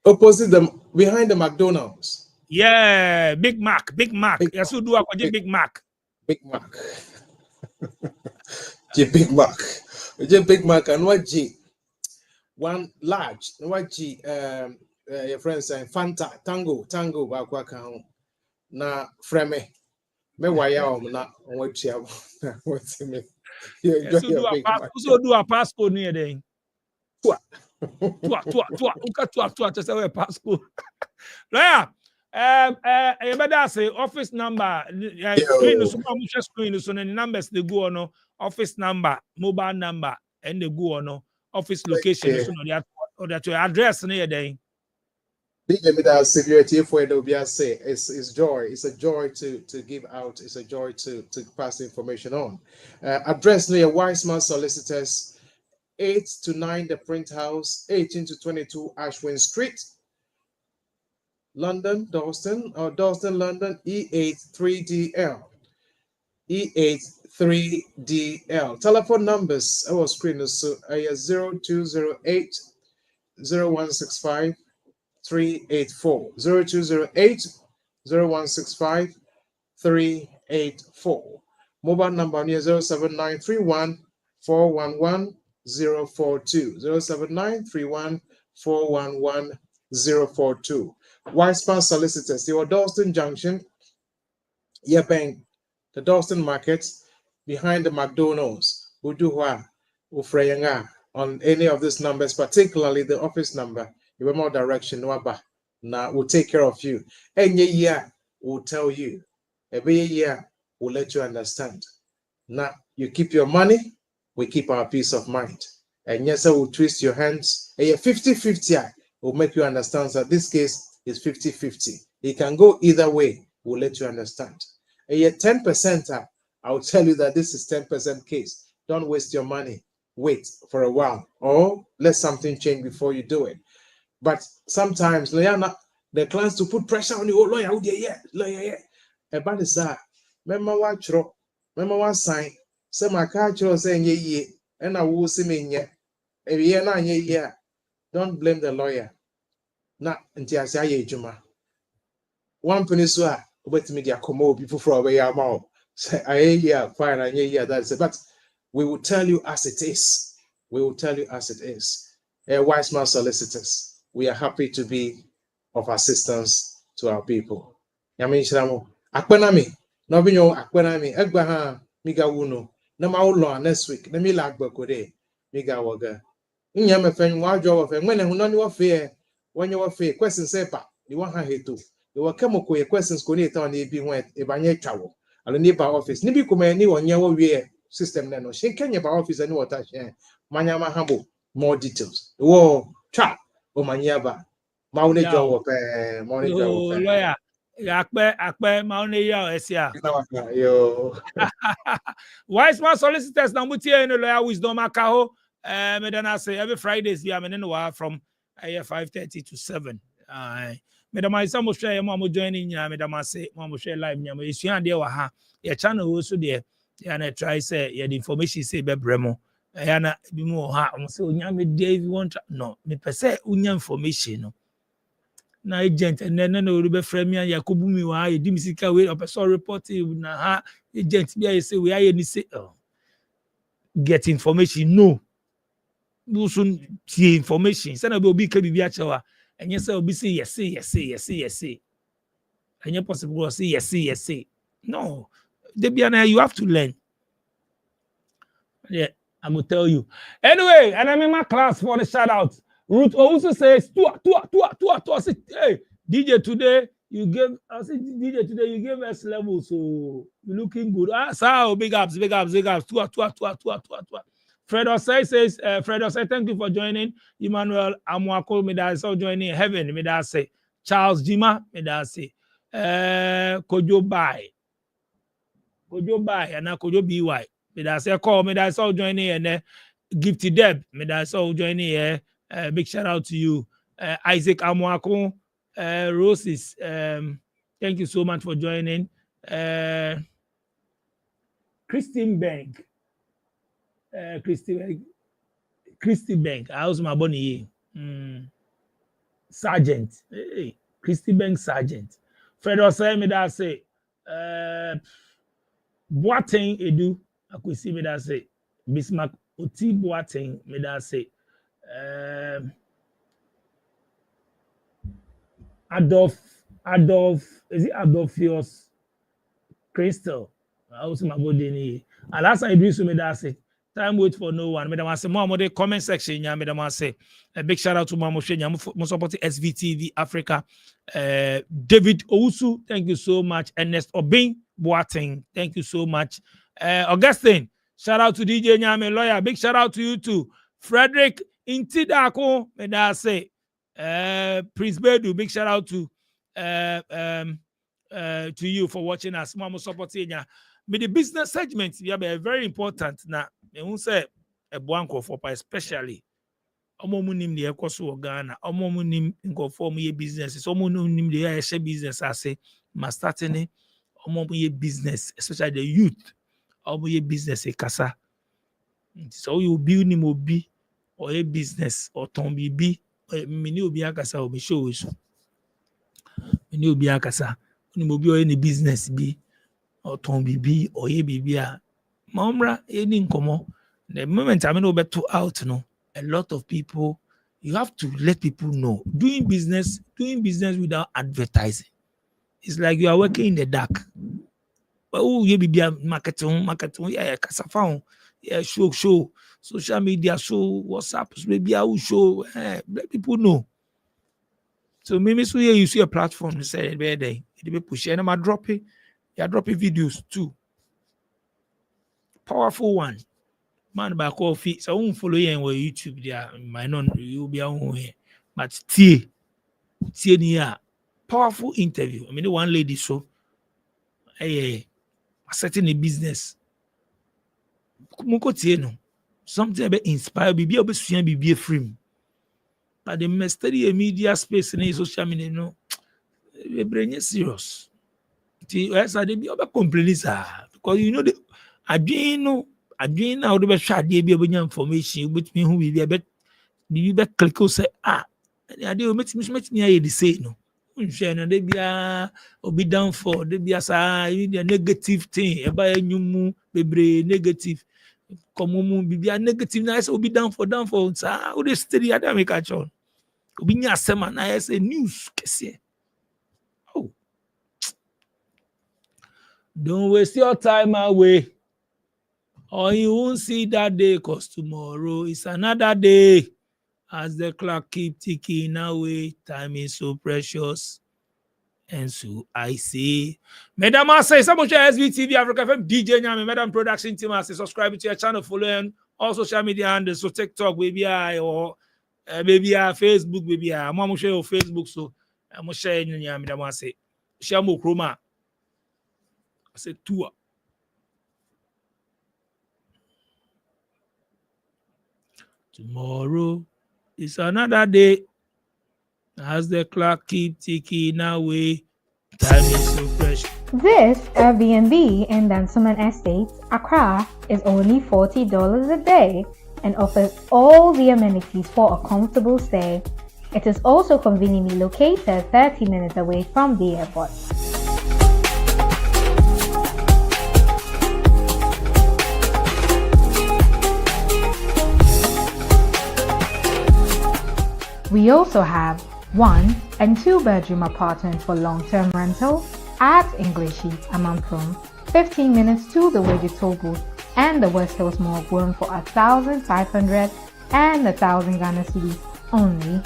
Opposite them, behind the McDonald's. Yeah, Big Mac. Yes, we do a Big Mac. Big Mac. G Big Mac. G Big Mac and what G? One large. What G? Your friend saying Fanta Tango back na frame. Me wire na what you what's me. You enjoy So do your a Big pass. Mac. So do a passport near then. Tua. Just a passport. Lawyer. You better say office number. Screen so much screen so the numbers they go on office number, mobile number, and they go on office location. So no, that your address near then. Security for it say it's joy. It's a joy to give out. It's a joy to pass information on. Address near Wiseman Solicitors, 8 to 9 the Print House, 18 to 22 Ashwin Street, London, Dalston, London, E8 3DL. E8 3DL. Telephone numbers our screen is 0208 0165 384 0208 0165 384. Mobile number near 07931 411 042 07931 411 042. Wiseman Solicitors, your Dalston Junction, your bank, the Dalston Market, behind the McDonald's, Uduhwa, Ufreyanga, on any of these numbers, particularly the office number, you have more direction, Waba. Now we'll take care of you. Any year we'll tell you. Every year we'll let you understand. Now you keep your money, we keep our peace of mind. And yes, I will twist your hands. A 50-50 will make you understand that this case is 50-50. It can go either way. We'll let you understand. A 10%, I will tell you that this is 10% case. Don't waste your money. Wait for a while, or let something change before you do it. But sometimes the clients to put pressure on you. Oh, lawyer, lawyer. About this, remember what sign. Say my culture saying ye, and I will see me yet. If ye na ye, don't blame the lawyer. Not until I say ye juma. One peninsula, wait me get come people for away your mouth. Say I fine and ye that's it. But we will tell you as it is. We will tell you as it is. Wiseman Solicitors, we are happy to be of assistance to our people. Yamin Shramo, Akpenami, Nobino Akpenami, Egbaha, Miga Wuno, Nama next week, Nemi Lagbokode, Miga Waga. In Yamafen, Wajo of when you are fair, when you are fair, questions sepa, you want her to. You will come up with questions connected on the be went a banye travel. And the neighbor office, Nibi Kumani on your system, Nano, she can your office and what I share. Manyama Hambo. More details. Whoa, trap. Oh, Manyaba. Maune Joe, Maune Joe. Lawyer. Akpe, Maune Yao, Esia. Yo. Wiseman Solicitors, Namutia, and Lawyer Wisdom Akaho. Medana say every Fridays, we are in from 5:30 to 7. Medama is almost share Mamu joining ya, Medama say, Mamu share live. Yamu is yan there, ha. Your channel also there. Yana try say, the information say, Bebremo. Yana be more ha. So, Yami Dave, you want no, me per se, unya information. No. Na agent and then no be frame ya Yakubu mi wa ye dimisika we person report na ha agent be say we aye ni say get information no you should see information say na be obi ka bibia chewa enye say obi say yes enye possible say yes no they be you have to learn. Yeah, I'm gonna tell you. Anyway, and I'm in my class for the shout out. Ruth also says, Tua. I said, hey, DJ today, you gave us level, so you're looking good. So big ups. Tua. Fred Osei says, Fred Osei, thank you for joining. Emmanuel Amwako, may that say joining heaven, may that say. Charles Jima, may that say. Kojo Bai, and now Kojo BY. Me that say call me that all joining and Gifty Deb. Me that all joining here. Big shout out to you, Isaac Amwako, Roses. Thank you so much for joining. Christine Bank, Christy Bank. I was my bunny. Sergeant, hey, Christy Bank Sergeant. Fred was saying me that say, Boateng Edu. Akwesi me da say Bismarck Oti Boateng me da say Adolf is it Adolphius Crystal? I was my body. And last time I do so, me that say time wait for no one. Me that say more the comment section. Yeah, me that say a big shout out to Mama Shenya. I'm supporting SVTV Africa. David Owusu, thank you so much. Ernest Obing Boateng, thank you so much. Augustine, shout out to DJ Nyame Lawyer. Big shout out to you too. Frederick Intidako, me that say Prince Bedu. Big shout out to you for watching us. Mama supporting ya. But the business segment we are very important. Now, I won't say a blanco for especially. Omomunim the ekoso Ghana. Omomunim go for me businesses. Omomunim the share business. I say, my starting omomuye business, especially the youth. Omomuye business e kasa. So you build him obi or a business or tombi bi. Mini obi akasa obi show so. Mini obi akasa. Ni obi or any business bi. Or Tom BB or ye BB. Mamra, any incomo. The moment I'm over to out, no, a lot of people, you have to let people know. Doing business without advertising. It's like you are working in the dark. Oh, ye BB marketing, yeah, kasafon, yeah, show, social media, show, WhatsApp, maybe I will show, let people know. So maybe so here you see a platform, you say, where they be pushing, and I'm dropping. You are dropping videos too. Powerful one. Man by coffee. So I won't follow you on YouTube there. My non you'll be on here. But T near powerful interview. I mean the one lady so setting a business. Something about inspire be able to be a frame. But the mystery media space in social media no we bring it serious. Yes, I did be over complaining, because you know the I didn't know the shot they be able information with me who will be a bit click or say and I do make me the say no. They be down for they be as a negative thing about a new be negative. Come be a negative nice will be down for so they steady at make a chon. Be near seven I say news. Oh. Don't waste your time away. Or you won't see that day, because tomorrow is another day. As the clock keep ticking away, time is so precious. And so I say, Madam I say, some of your SVTV Africa FM, DJ Nyame, Madam Production Team, I say, subscribe to your channel, follow and all social media handles, so TikTok, baby, or maybe Facebook, baby, I'm going to share your Facebook, so I'm going to share you, Madam I say, share more chroma. I said, tour. Tomorrow is another day. As the clock keep ticking away, time is so precious. This Airbnb in Dansoman Estates, Accra, is only $40 a day and offers all the amenities for a comfortable stay. It is also conveniently located 30 minutes away from the airport. We also have 1 and 2 bedroom apartments for long-term rental at Englishi, Amamprum, 15 minutes to the Wedge Toll Booth and the West Hills Mall, going for 1,500 and 1,000 Ghana cedis only.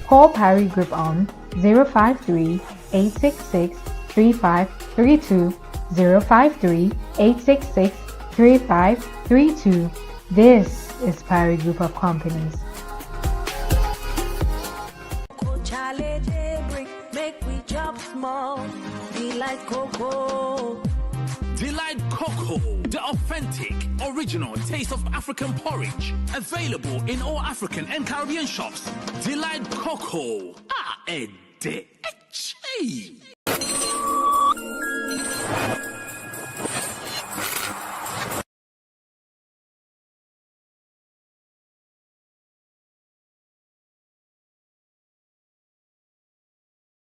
Call Parry Group on 053-866-3532, 053-866-3532. This is Parry Group of Companies. Delight Cocoa, the authentic, original taste of African porridge. Available in all African and Caribbean shops. Delight Cocoa. Ah,